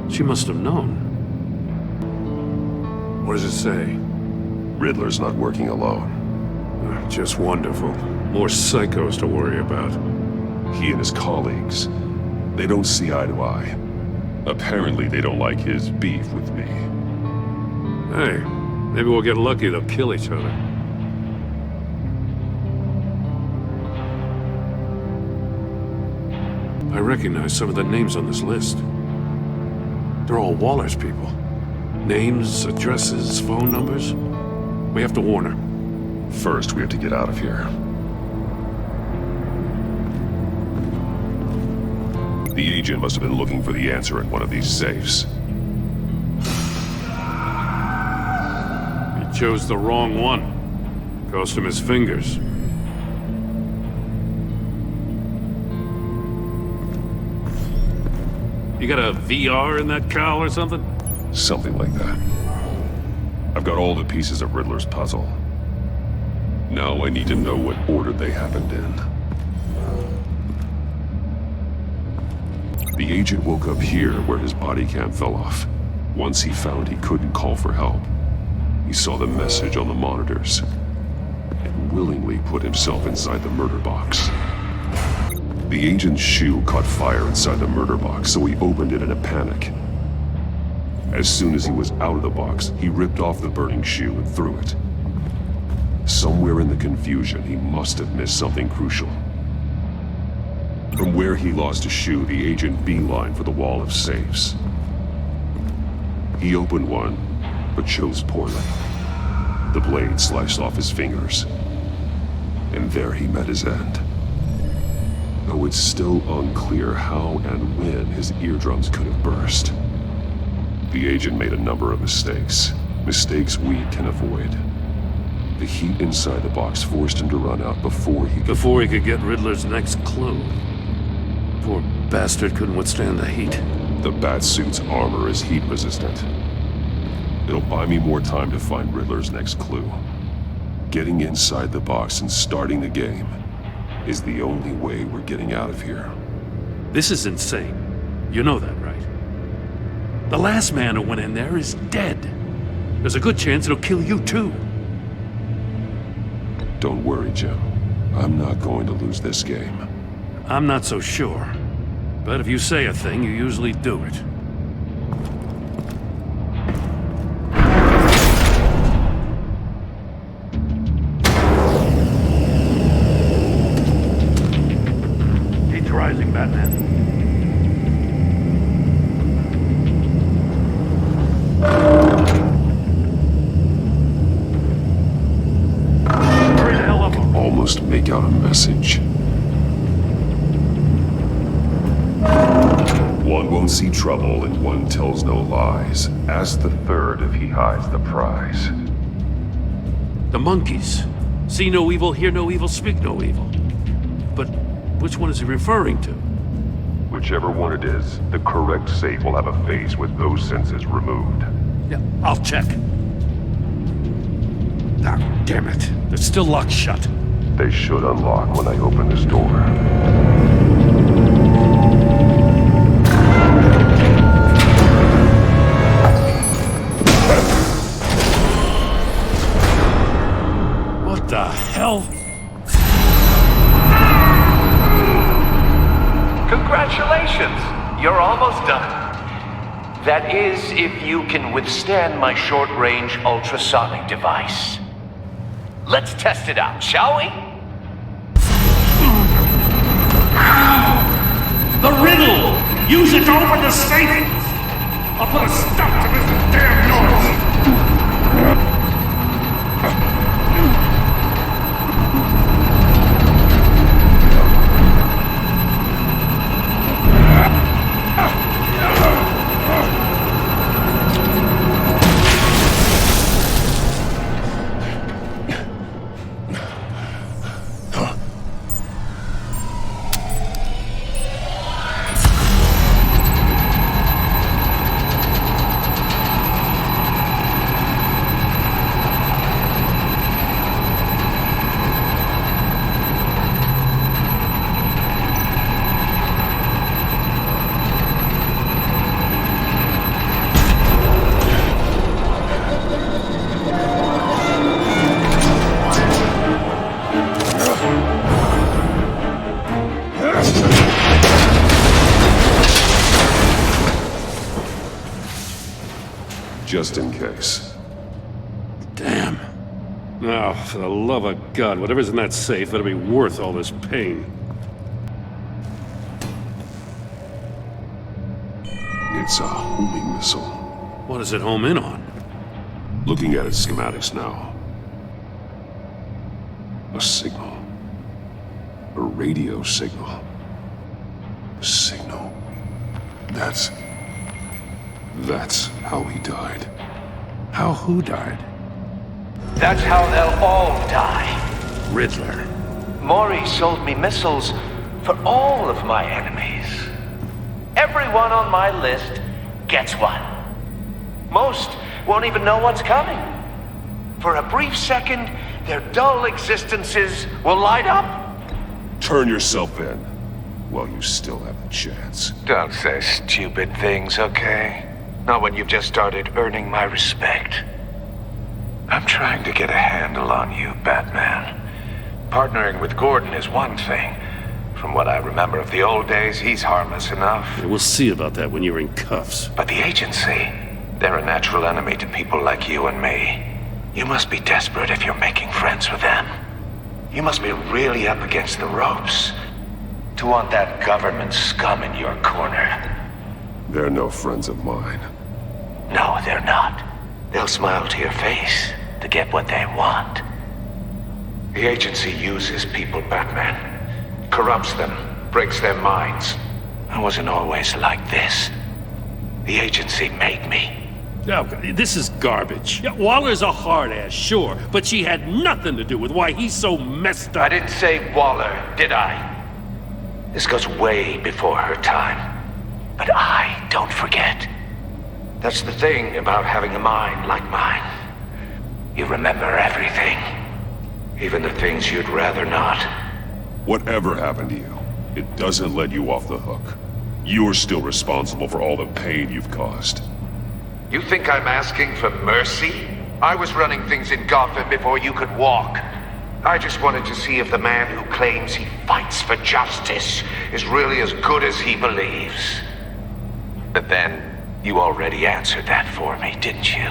She must have known. What does it say?
Riddler's not working alone.
Just wonderful. More psychos to worry about.
He and his colleagues, they don't see eye to eye. Apparently they don't like his beef with me.
Hey, maybe we'll get lucky they'll kill each other. I recognize some of the names on this list. They're all Waller's people. Names, addresses, phone numbers. We have to warn her.
First, we have to get out of here. The agent must have been looking for the answer in one of these safes.
He chose the wrong one. Cost him his fingers. You got a VR in that cowl or something?
Something like that. I've got all the pieces of Riddler's puzzle. Now I need to know what order they happened in. The agent woke up here where his body cam fell off. Once he found he couldn't call for help, he saw the message on the monitors and willingly put himself inside the murder box. The agent's shoe caught fire inside the murder box, so he opened it in a panic. As soon as he was out of the box, he ripped off the burning shoe and threw it. Somewhere in the confusion, he must have missed something crucial. From where he lost a shoe, the agent beelined for the wall of safes. He opened one, but chose poorly. The blade sliced off his fingers, and there he met his end. Though it's still unclear how and when his eardrums could have burst. The agent made a number of mistakes. Mistakes we can avoid. The heat inside the box forced him to run out before he could get Riddler's next clue. Poor bastard couldn't withstand the heat. The Batsuit's armor is heat resistant. It'll buy me more time to find Riddler's next clue. Getting inside the box and starting the game is the only way we're getting out of here.
This is insane. You know that, right? The last man who went in there is dead. There's a good chance it'll kill you too.
Don't worry, Jim. I'm not going to lose this game.
I'm not so sure. But if you say a thing, you usually do it. Heat's rising, Batman.
Almost make out a message. One won't see trouble and one tells no lies. Ask the third if he hides the prize.
The monkeys. See no evil, hear no evil, speak no evil. But which one is he referring to?
Whichever one it is, the correct safe will have a face with those senses removed.
Yeah, I'll check. Ah, damn it. They're still locked shut.
They should unlock when I open this door.
What the hell?
Congratulations! You're almost done. That is, if you can withstand my short-range ultrasonic device. Let's test it out, shall we?
The riddle! Use it to open the safe! I'll put a stop to this damn noise!
Just in case.
Damn. Oh, for the love of God, whatever's in that safe better be worth all this pain.
It's a homing missile.
What does it home in on?
Looking at its schematics now. A signal. A radio signal. A signal. That's how he died.
How who died?
That's how they'll all die.
Riddler.
Maury sold me missiles for all of my enemies. Everyone on my list gets one. Most won't even know what's coming. For a brief second, their dull existences will light up.
Turn yourself in while you still have the chance.
Don't say stupid things, okay? Not when you've just started earning my respect. I'm trying to get a handle on you, Batman. Partnering with Gordon is one thing. From what I remember of the old days, he's harmless enough.
Yeah, we'll see about that when you're in cuffs.
But the Agency, they're a natural enemy to people like you and me. You must be desperate if you're making friends with them. You must be really up against the ropes to want that government scum in your corner.
They're no friends of mine.
No, they're not. They'll smile to your face to get what they want. The Agency uses people, Batman. Corrupts them, breaks their minds. I wasn't always like this. The Agency made me.
Oh, this is garbage. Yeah, Waller's a hard-ass, sure, but she had nothing to do with why he's so messed up.
I didn't say Waller, did I? This goes way before her time. But I don't forget. That's the thing about having a mind like mine. You remember everything. Even the things you'd rather not.
Whatever happened to you, it doesn't let you off the hook. You're still responsible for all the pain you've caused.
You think I'm asking for mercy? I was running things in Gotham before you could walk. I just wanted to see if the man who claims he fights for justice is really as good as he believes. But then, you already answered that for me, didn't you?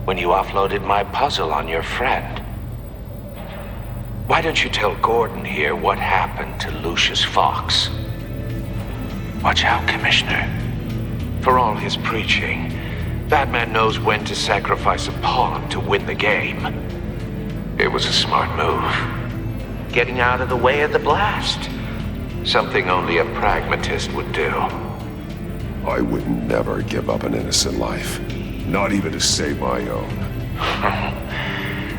When you offloaded my puzzle on your friend. Why don't you tell Gordon here what happened to Lucius Fox? Watch out, Commissioner. For all his preaching, Batman knows when to sacrifice a pawn to win the game. It was a smart move. Getting out of the way of the blast. Something only a pragmatist would do.
I would never give up an innocent life. Not even to save my own.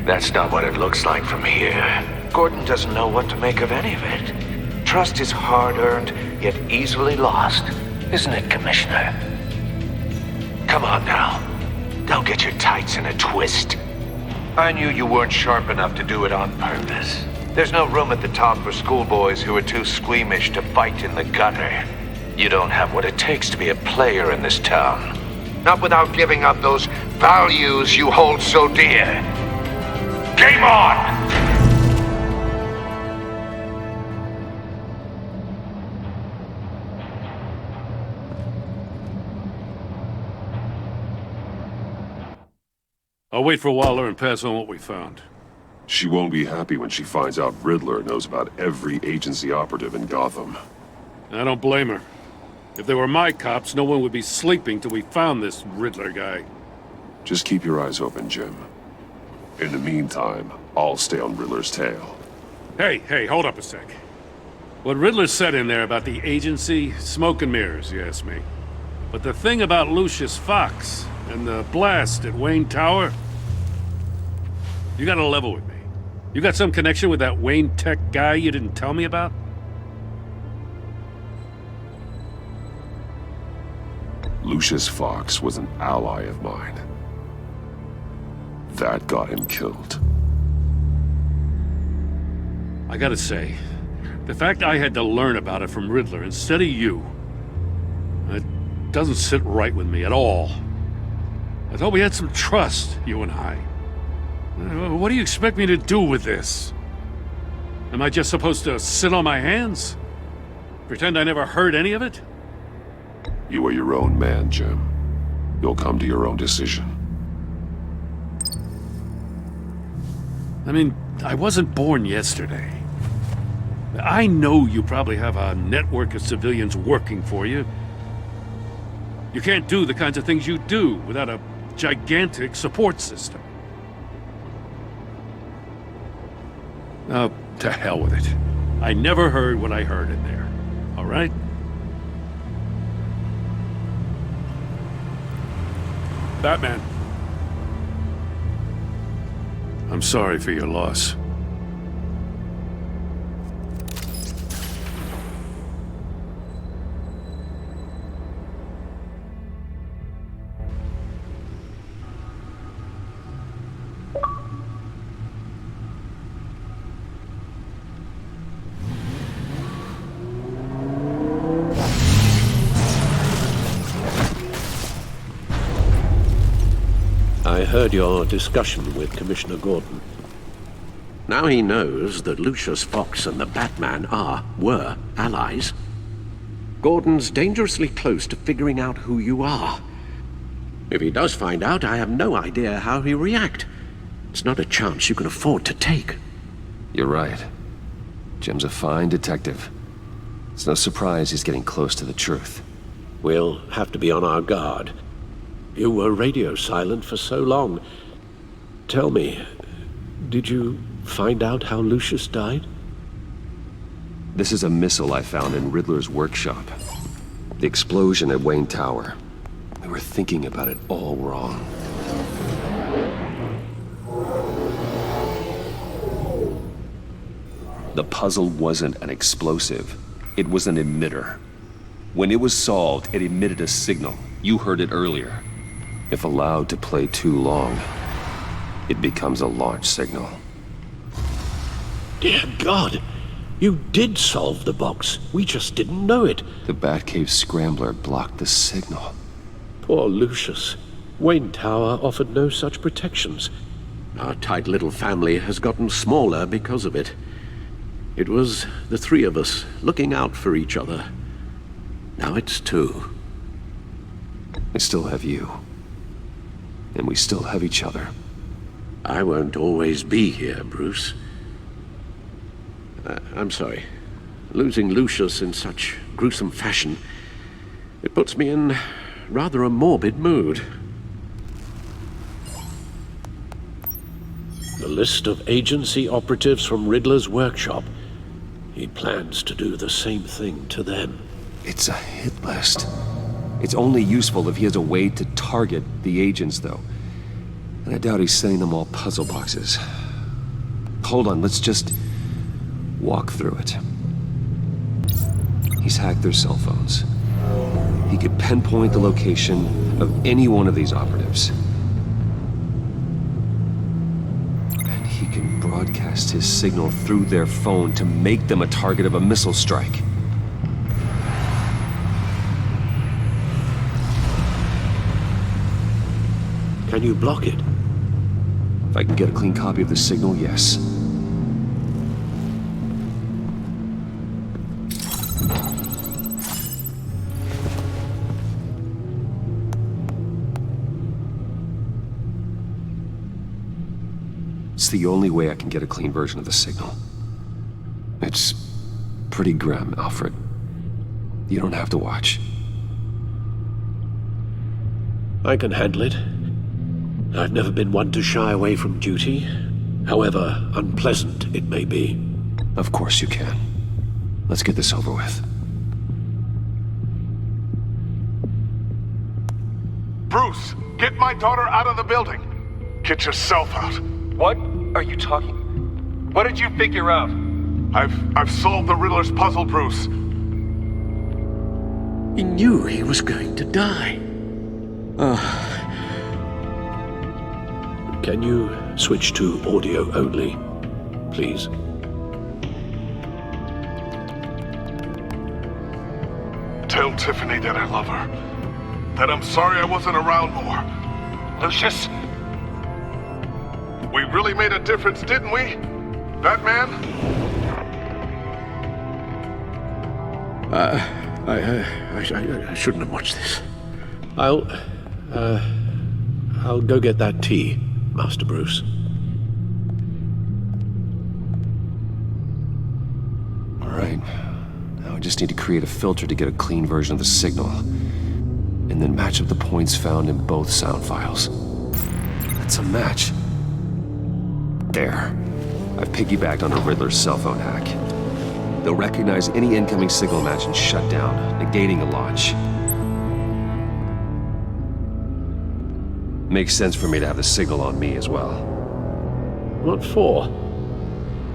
That's not what it looks like from here. Gordon doesn't know what to make of any of it. Trust is hard-earned, yet easily lost. Isn't it, Commissioner? Come on now. Don't get your tights in a twist. I knew you weren't sharp enough to do it on purpose. There's no room at the top for schoolboys who are too squeamish to fight in the gutter. You don't have what it takes to be a player in this town. Not without giving up those values you hold so dear. Game on!
I'll wait for Waller and pass on what we found.
She won't be happy when she finds out Riddler knows about every agency operative in Gotham.
I don't blame her. If they were my cops, no one would be sleeping till we found this Riddler guy.
Just keep your eyes open, Jim. In the meantime, I'll stay on Riddler's tail.
Hey, hold up a sec. What Riddler said in there about the agency, smoke and mirrors, you ask me. But the thing about Lucius Fox and the blast at Wayne Tower, you gotta level with me. You got some connection with that Wayne Tech guy you didn't tell me about?
Lucius Fox was an ally of mine. That got him killed.
I gotta say, the fact I had to learn about it from Riddler instead of you, it doesn't sit right with me at all. I thought we had some trust, you and I. What do you expect me to do with this? Am I just supposed to sit on my hands? Pretend I never heard any of it?
You are your own man, Jim. You'll come to your own decision.
I mean, I wasn't born yesterday. I know you probably have a network of civilians working for you. You can't do the kinds of things you do without a gigantic support system. Oh, to hell with it. I never heard what I heard in there. All right? Batman. I'm sorry for your loss.
I heard your discussion with Commissioner Gordon. Now he knows that Lucius Fox and the Batman were allies. Gordon's dangerously close to figuring out who you are. If he does find out, I have no idea how he'll react. It's not a chance you can afford to take.
You're right. Jim's a fine detective. It's no surprise he's getting close to the truth.
We'll have to be on our guard. You were radio silent for so long. Tell me, did you find out how Lucius died?
This is a missile I found in Riddler's workshop. The explosion at Wayne Tower. We were thinking about it all wrong. The puzzle wasn't an explosive. It was an emitter. When it was solved, it emitted a signal. You heard it earlier. If allowed to play too long, it becomes a launch signal.
Dear God! You did solve the box. We just didn't know it.
The Batcave scrambler blocked the signal.
Poor Lucius. Wayne Tower offered no such protections. Our tight little family has gotten smaller because of it. It was the three of us looking out for each other. Now it's two.
I still have you. And we still have each other.
I won't always be here, Bruce. I'm sorry. Losing Lucius in such gruesome fashion, it puts me in rather a morbid mood. The list of agency operatives from Riddler's workshop. He plans to do the same thing to them.
It's a hit list. It's only useful if he has a way to target the agents, though. And I doubt he's sending them all puzzle boxes. Hold on, let's just walk through it. He's hacked their cell phones. He could pinpoint the location of any one of these operatives. And he can broadcast his signal through their phone to make them a target of a missile strike.
Can you block it?
If I can get a clean copy of the signal, yes. It's the only way I can get a clean version of the signal. It's pretty grim, Alfred. You don't have to watch.
I can handle it. I've never been one to shy away from duty, however unpleasant it may be.
Of course you can. Let's get this over with.
Bruce, get my daughter out of the building. Get yourself out.
What are you talking? What did you figure out?
I've solved the Riddler's puzzle, Bruce.
He knew he was going to die. Can you switch to audio only, please?
Tell Tiffany that I love her. That I'm sorry I wasn't around more.
Lucius?
We really made a difference, didn't we? Batman?
I shouldn't have watched this. I'll go get that tea, Master Bruce.
All right. Now I just need to create a filter to get a clean version of the signal. And then match up the points found in both sound files. That's a match. There. I've piggybacked on a Riddler's cell phone hack. They'll recognize any incoming signal match and shut down, negating a launch. Makes sense for me to have the signal on me as well.
What for?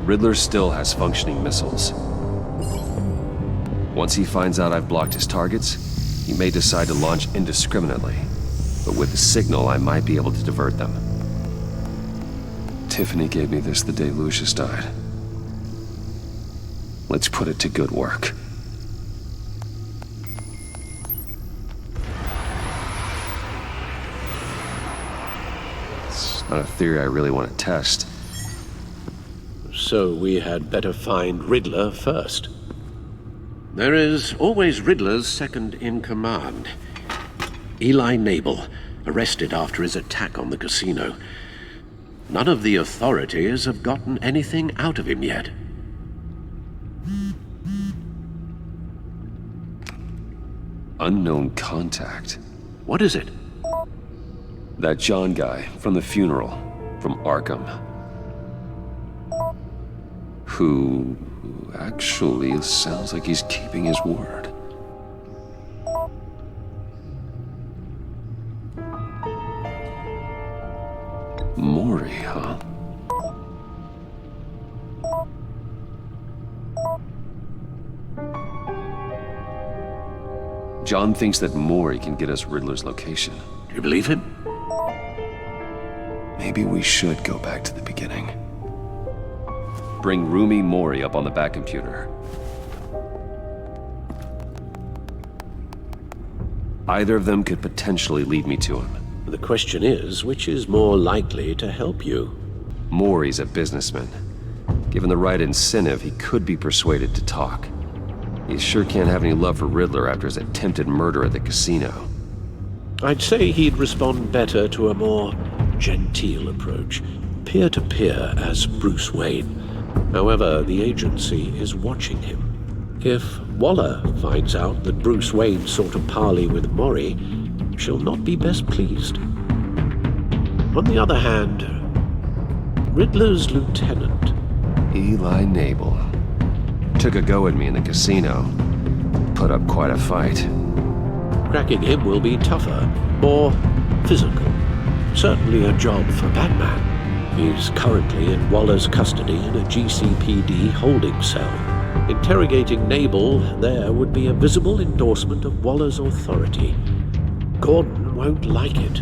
Riddler still has functioning missiles. Once he finds out I've blocked his targets, he may decide to launch indiscriminately. But with the signal, I might be able to divert them. Tiffany gave me this the day Lucius died. Let's put it to good work. Not a theory I really want to test.
So we had better find Riddler first. There is always Riddler's second in command. Eli Nabel, arrested after his attack on the casino. None of the authorities have gotten anything out of him yet.
Unknown contact.
What is it?
That John guy from the funeral, from Arkham. Who actually sounds like he's keeping his word. Maury, huh? John thinks that Maury can get us Riddler's location.
Do you believe him?
Maybe we should go back to the beginning. Bring Rumi Maury up on the back computer. Either of them could potentially lead me to him.
The question is, which is more likely to help you?
Maury's a businessman. Given the right incentive, he could be persuaded to talk. He sure can't have any love for Riddler after his attempted murder at the casino.
I'd say he'd respond better to a more genteel approach, peer-to-peer as Bruce Wayne. However, the agency is watching him. If Waller finds out that Bruce Wayne sought a parley with Maury, she'll not be best pleased. On the other hand, Riddler's lieutenant,
Eli Nabel, took a go at me in the casino. Put up quite a fight.
Cracking him will be tougher, more physical. Certainly a job for Batman. He's currently in Waller's custody in a GCPD holding cell. Interrogating Nabel there would be a visible endorsement of Waller's authority. Gordon won't like it.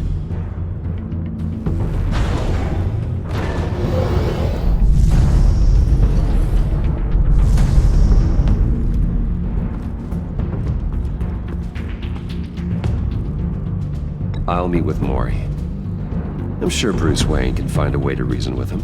I'll meet with Maury. I'm sure Bruce Wayne can find a way to reason with him.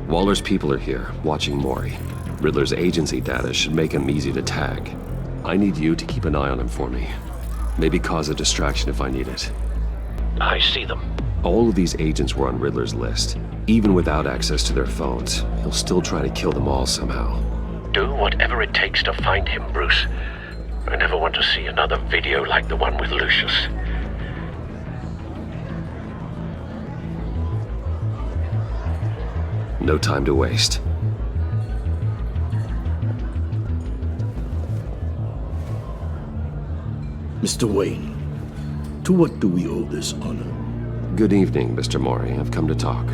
Waller's people are here, watching Maury. Riddler's agency data should make him easy to tag. I need you to keep an eye on him for me. Maybe cause a distraction if I need it.
I see them.
All of these agents were on Riddler's list. Even without access to their phones, he'll still try to kill them all somehow.
Do whatever it takes to find him, Bruce. I never want to see another video like the one with Lucius.
No time to waste.
Mr. Wayne, to what do we owe this honor?
Good evening, Mr. Maury. I've come to talk.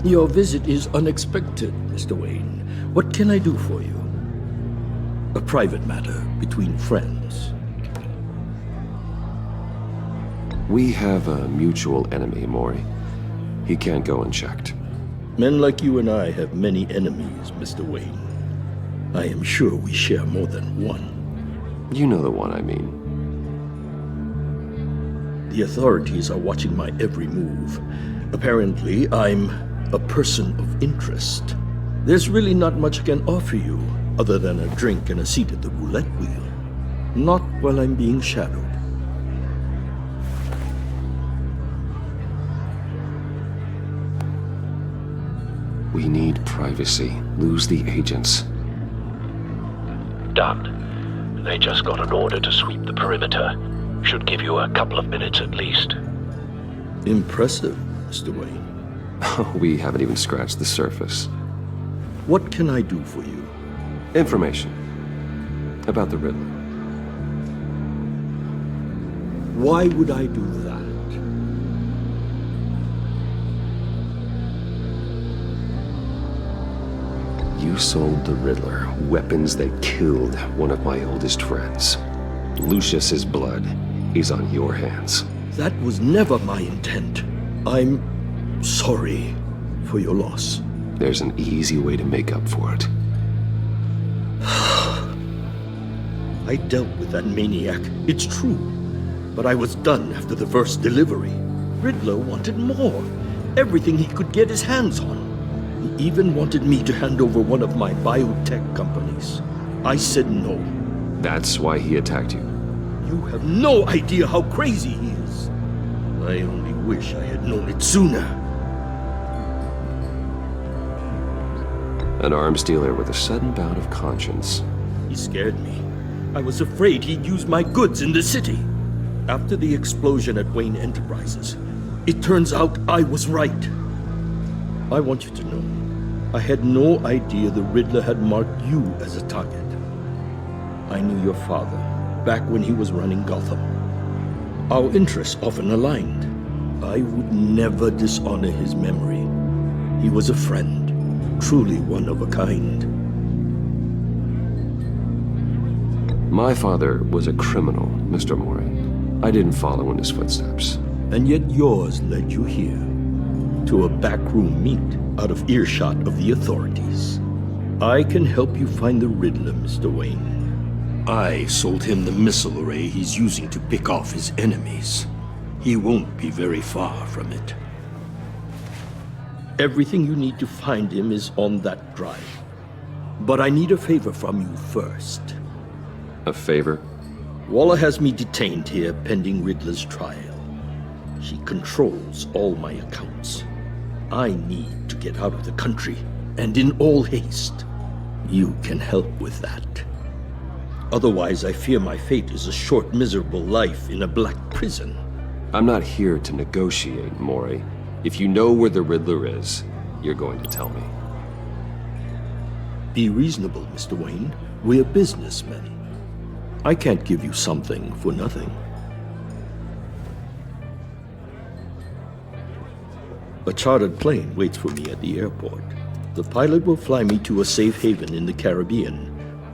Your visit is unexpected, Mr. Wayne. What can I do for you? A private matter between friends.
We have a mutual enemy, Maury. He can't go unchecked.
Men like you and I have many enemies, Mr. Wayne. I am sure we share more than one.
You know the one I mean.
The authorities are watching my every move. Apparently, I'm a person of interest. There's really not much I can offer you, other than a drink and a seat at the roulette wheel. Not while I'm being shadowed.
We need privacy. Lose the agents.
Done. They just got an order to sweep the perimeter. Should give you a couple of minutes at least.
Impressive, Mr. Wayne.
We haven't even scratched the surface.
What can I do for you?
Information about the Riddler.
Why would I do that?
You sold the Riddler weapons that killed one of my oldest friends. Lucius's blood is on your hands.
That was never my intent. I'm sorry for your loss.
There's an easy way to make up for it.
I dealt with that maniac, it's true. But I was done after the first delivery. Riddler wanted more. Everything he could get his hands on. He even wanted me to hand over one of my biotech companies. I said no.
That's why he attacked you.
You have no idea how crazy he is. I only wish I had known it sooner.
An arms dealer with a sudden bout of conscience.
He scared me. I was afraid he'd use my goods in the city. After the explosion at Wayne Enterprises, it turns out I was right. I want you to know, I had no idea the Riddler had marked you as a target. I knew your father back when he was running Gotham. Our interests often aligned. I would never dishonor his memory. He was a friend, truly one of a kind.
My father was a criminal, Mr. Mori. I didn't follow in his footsteps.
And yet yours led you here, to a backroom meet out of earshot of the authorities. I can help you find the Riddler, Mr. Wayne. I sold him the missile array he's using to pick off his enemies. He won't be very far from it. Everything you need to find him is on that drive. But I need a favor from you first.
A favor?
Waller has me detained here pending Riddler's trial. She controls all my accounts. I need to get out of the country, and in all haste. You can help with that. Otherwise, I fear my fate is a short, miserable life in a black prison.
I'm not here to negotiate, Mori. If you know where the Riddler is, you're going to tell me.
Be reasonable, Mr. Wayne. We're businessmen. I can't give you something for nothing. A chartered plane waits for me at the airport. The pilot will fly me to a safe haven in the Caribbean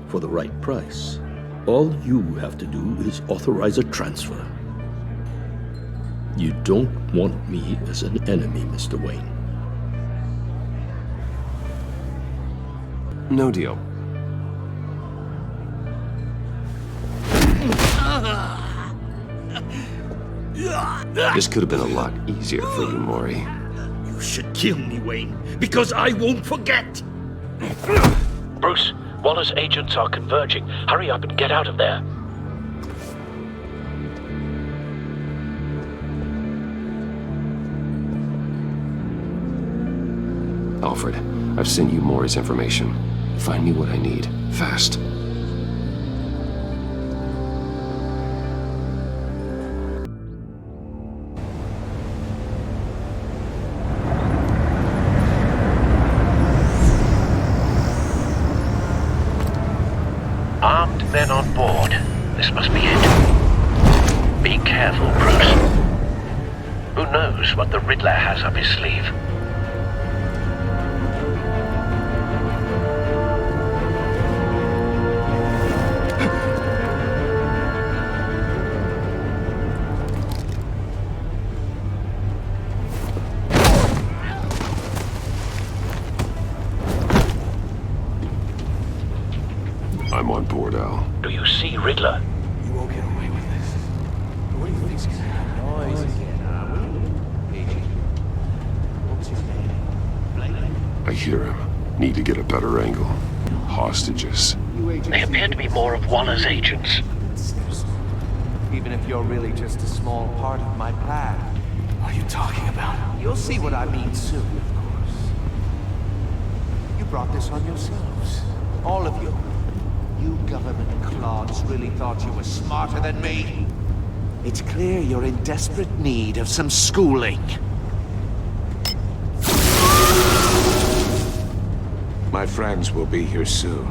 for the right price. All you have to do is authorize a transfer. You don't want me as an enemy, Mr. Wayne.
No deal. This could have been a lot easier for you, Mori.
You should kill me, Wayne, because I won't forget!
Bruce, Waller's agents are converging. Hurry up and get out of there.
Alfred, I've sent you Mori's information. Find me what I need, fast.
Armed men on board. This must be it. Be careful, Bruce. Who knows what the Riddler has up his sleeve?
I'm on board, Al.
Do you see Riddler?
You won't get away with this. What do you think's gonna happen? Noise again, What's your name?
I hear him. Need to get a better angle. Hostages.
They appear to be more of Waller's agents.
Even if you're really just a small part of my plan.
What are you talking about?
You'll see what I mean soon, of course. You brought this on yourselves. All of you. You government clods really thought you were smarter than me? It's clear you're in desperate need of some schooling.
My
my friends will be here soon.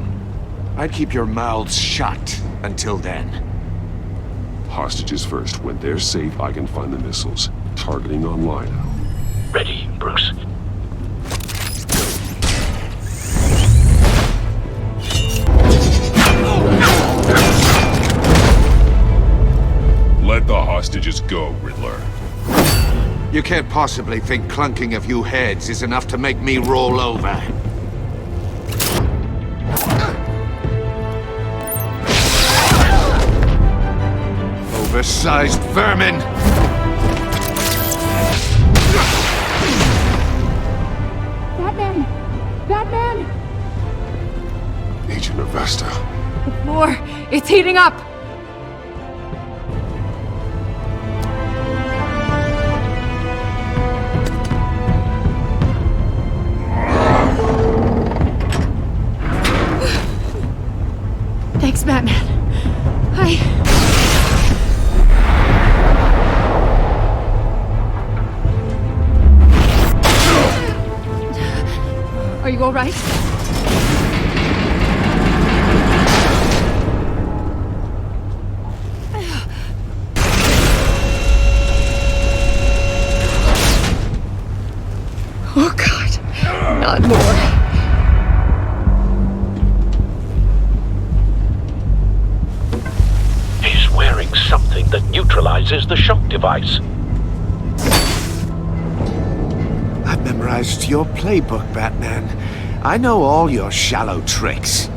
I'd keep your mouths shut until then.
Hostages first. When they're safe, I can find the missiles. Targeting online now.
Ready, Bruce.
Let the hostages go, Riddler.
You can't possibly think clunking a few heads is enough to make me roll over. Oversized vermin!
Batman! Batman!
Agent Avesta.
The floor, it's heating up! Thanks, Batman. Are you all right? Oh, God. Not more.
Something that neutralizes the shock device.
I've memorized your playbook, Batman. I know all your shallow tricks.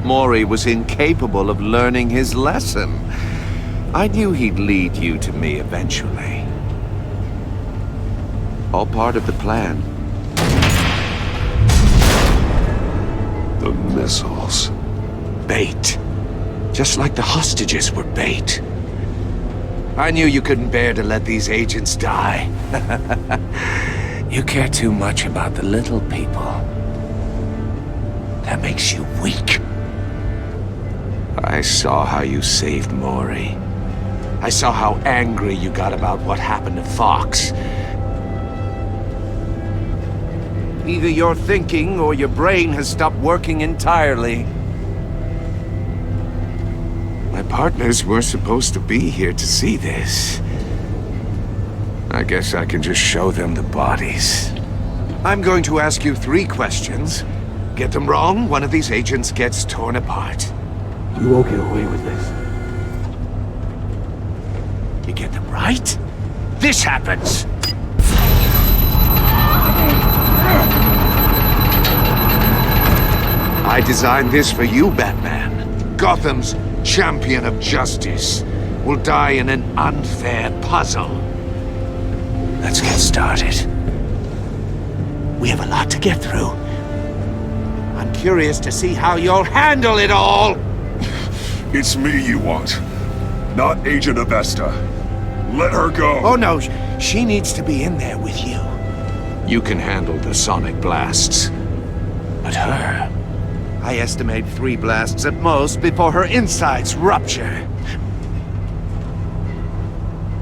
Mori was incapable of learning his lesson. I knew he'd lead you to me eventually. All part of the plan.
The missiles.
Bait. Just like the hostages were bait. I knew you couldn't bear to let these agents die. You care too much about the little people. That makes you weak. I saw how you saved Mori. I saw how angry you got about what happened to Fox. Either your thinking or your brain has stopped working entirely. My partners were supposed to be here to see this. I guess I can just show them the bodies. I'm going to ask you 3 questions. Get them wrong, one of these agents gets torn apart.
You won't get away with this.
You get them right, this happens! I designed this for you, Batman. Gotham's champion of justice will die in an unfair puzzle. Let's get started. We have a lot to get through. I'm curious to see how you'll handle it all.
It's me you want, not Agent Avesta. Let her go.
Oh no, she needs to be in there with you. You can handle the sonic blasts. But her, I estimate 3 blasts at most before her insides rupture.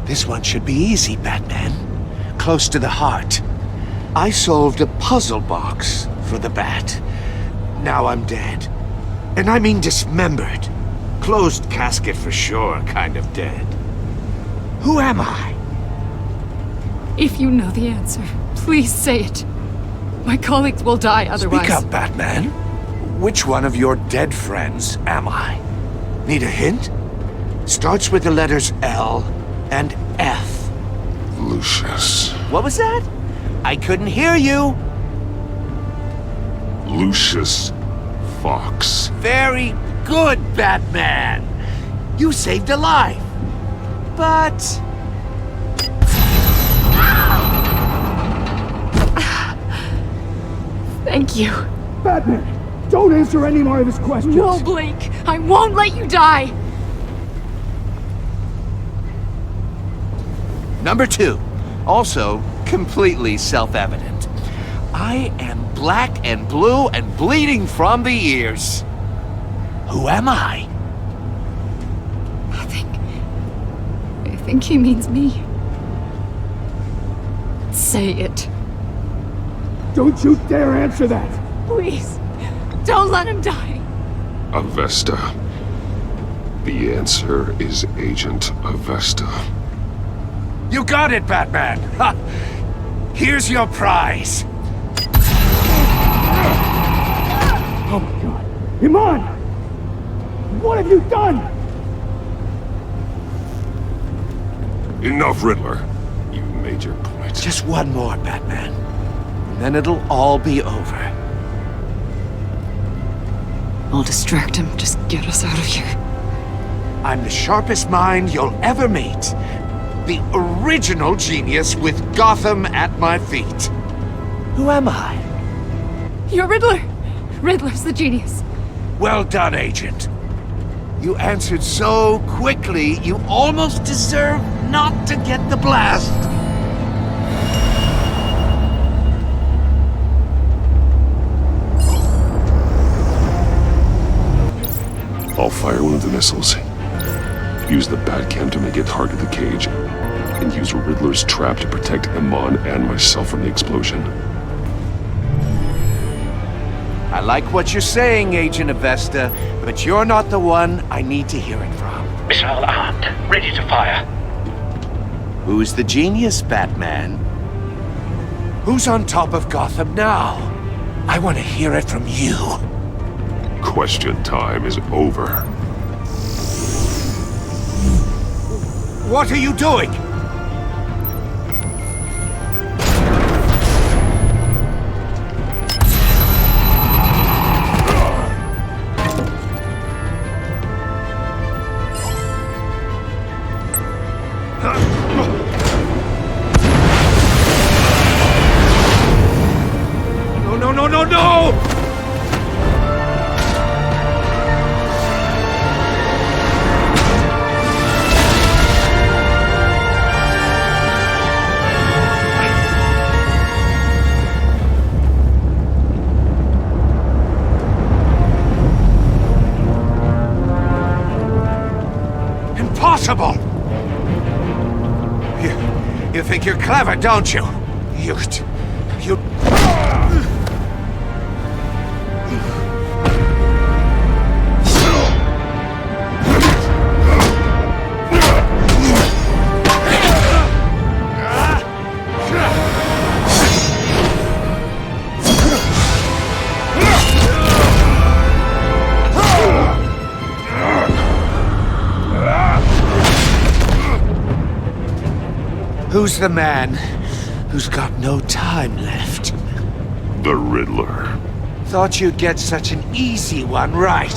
This one should be easy, Batman. Close to the heart. I solved a puzzle box for the Bat. Now I'm dead. And I mean dismembered. Closed casket for sure, kind of dead. Who am I?
If you know the answer, please say it. My colleagues will die otherwise.
Speak up, Batman. Which one of your dead friends am I? Need a hint? Starts with the letters L and F.
Lucius.
What was that? I couldn't hear you.
Lucius Fox.
Very good, Batman. You saved a life. But...
Thank you.
Batman, don't answer any more of his questions.
No, Blake. I won't let you die.
Number 2. Also completely self-evident. I am black and blue and bleeding from the ears. Who am I?
I think he means me. Say it.
Don't you dare answer that!
Please, don't let him die.
Avesta. The answer is Agent Avesta.
You got it, Batman! Ha! Here's your prize!
Oh my god! Iman! What have you done?
Enough, Riddler. You made your point.
Just one more, Batman. And then it'll all be over.
I'll distract him. Just get us out of here.
I'm the sharpest mind you'll ever meet. The original genius with Gotham at my feet. Who am I?
You're Riddler. Riddler's the genius.
Well done, Agent. You answered so quickly, you almost deserve not to get the blast.
I'll fire one of the missiles. Use the Batcam to make it target the cage, and use Riddler's trap to protect Iman and myself from the explosion.
I like what you're saying, Agent Avesta, but you're not the one I need to hear it from.
Missile armed, ready to fire.
Who's the genius, Batman? Who's on top of Gotham now? I want to hear it from you.
Question time is over.
What are you doing? No! Impossible! You think you're clever, don't you? You... Who's the man who's got no time left?
The Riddler.
Thought you'd get such an easy one right.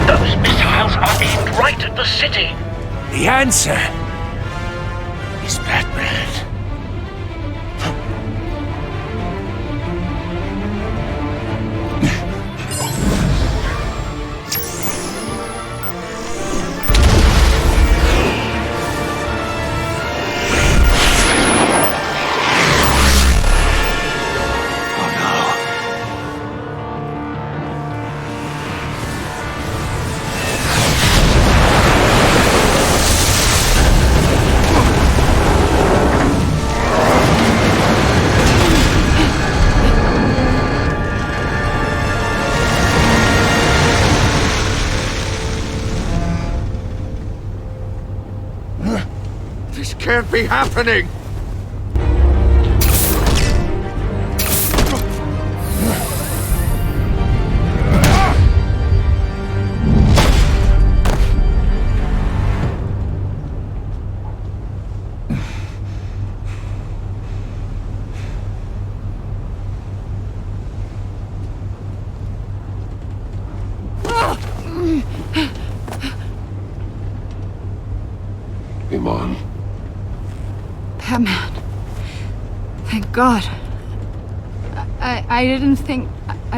Those missiles are aimed right at the city.
The answer is Batman. This can't be happening!
Iman.
Batman. Thank God. I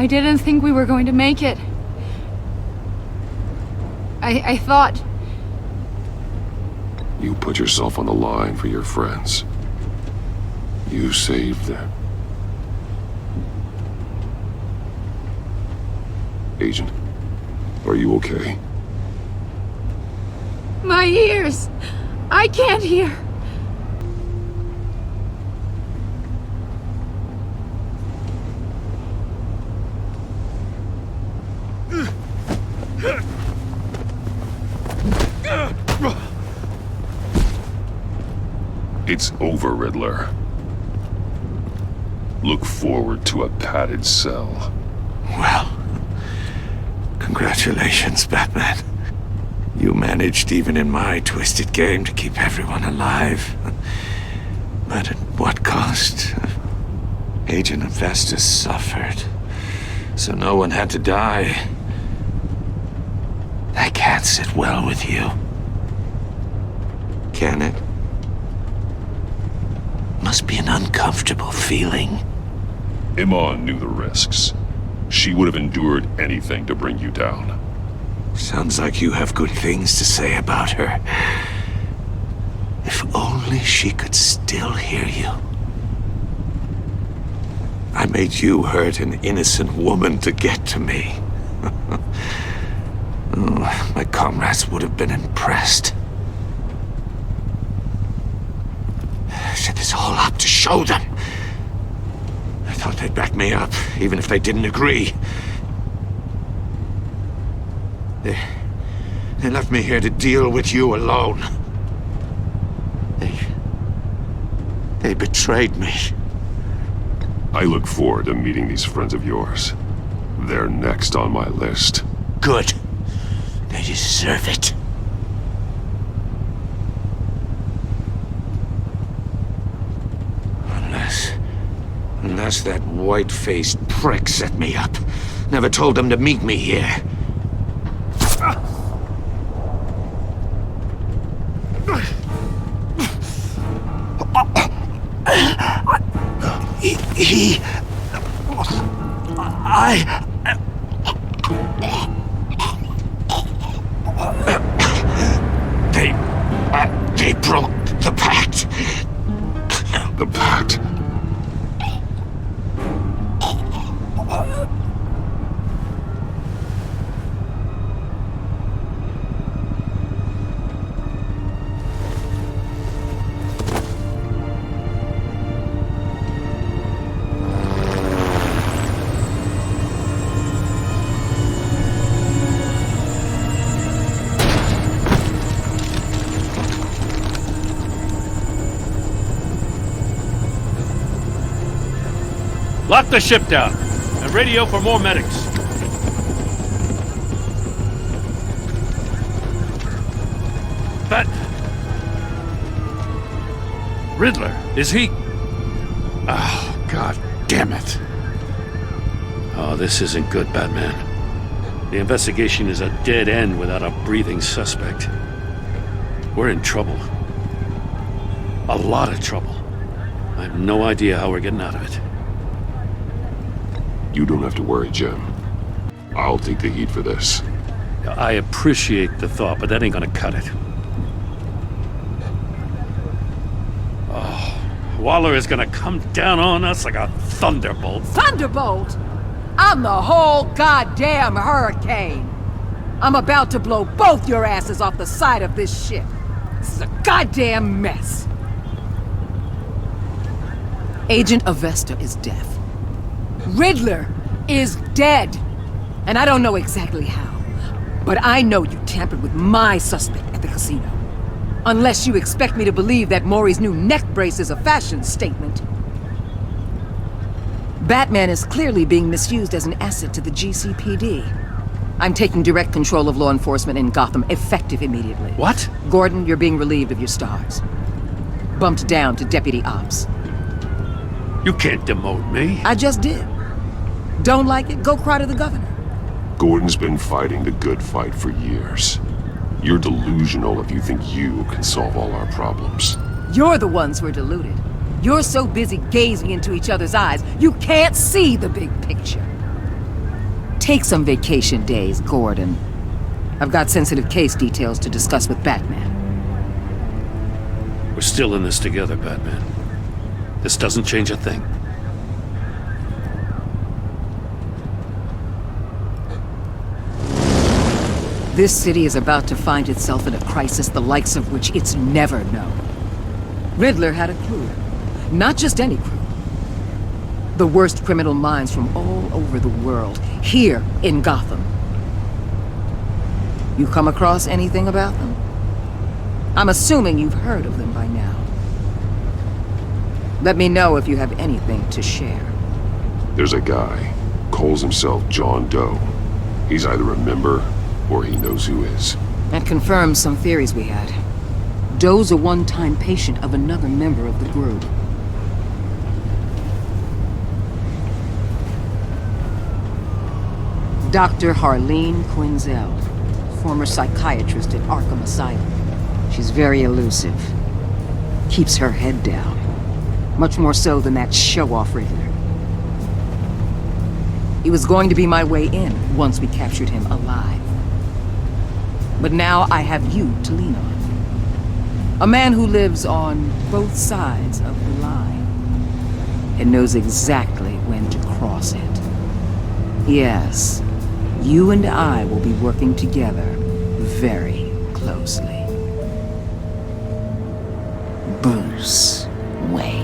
didn't think we were going to make it. I thought...
You put yourself on the line for your friends. You saved them. Agent, are you okay?
My ears! I can't hear!
It's over, Riddler. Look forward to a padded cell.
Well, congratulations, Batman. You managed, even in my twisted game, to keep everyone alive. But at what cost? Agent Investus suffered, so no one had to die. That can't sit well with you. Can it? Must be an uncomfortable feeling.
Iman knew the risks. She would have endured anything to bring you down.
Sounds like you have good things to say about her. If only she could still hear you. I made you hurt an innocent woman to get to me. Oh, my comrades would have been impressed. I set this all up to show them. I thought they'd back me up, even if they didn't agree. They left me here to deal with you alone. They betrayed me.
I look forward to meeting these friends of yours. They're next on my list.
Good. They deserve it. Unless that white-faced prick set me up. Never told them to meet me here. They broke the pact.
The pact?
Lock the ship down, and radio for more medics. But... Riddler, is he... Oh, God damn it. Oh, this isn't good, Batman. The investigation is a dead end without a breathing suspect. We're in trouble. A lot of trouble. I have no idea how we're getting out of it.
You don't have to worry, Jim. I'll take the heat for this.
I appreciate the thought, but that ain't gonna cut it. Oh, Waller is gonna come down on us like a thunderbolt.
Thunderbolt? I'm the whole goddamn hurricane. I'm about to blow both your asses off the side of this ship. This is a goddamn mess. Agent Avesta is deaf. Riddler is dead. And I don't know exactly how. But I know you tampered with my suspect at the casino. Unless you expect me to believe that Maury's new neck brace is a fashion statement. Batman is clearly being misused as an asset to the GCPD. I'm taking direct control of law enforcement in Gotham, effective immediately.
What?
Gordon, you're being relieved of your stars. Bumped down to Deputy Ops.
You can't demote me.
I just did. Don't like it? Go cry to the governor.
Gordon's been fighting the good fight for years. You're delusional if you think you can solve all our problems.
You're the ones who are deluded. You're so busy gazing into each other's eyes, you can't see the big picture. Take some vacation days, Gordon. I've got sensitive case details to discuss with Batman.
We're still in this together, Batman. This doesn't change a thing.
This city is about to find itself in a crisis the likes of which it's never known. Riddler had a crew. Not just any crew. The worst criminal minds from all over the world, here in Gotham. You come across anything about them? I'm assuming you've heard of them by now. Let me know if you have anything to share.
There's a guy, calls himself John Doe. He's either a member, or he knows who is.
That confirms some theories we had. Doe's a one-time patient of another member of the group. Dr. Harleen Quinzel, former psychiatrist at Arkham Asylum. She's very elusive. Keeps her head down. Much more so than that show-off Riddler. He was going to be my way in once we captured him alive. But now I have you to lean on. A man who lives on both sides of the line and knows exactly when to cross it. Yes, you and I will be working together very closely. Bruce Wayne.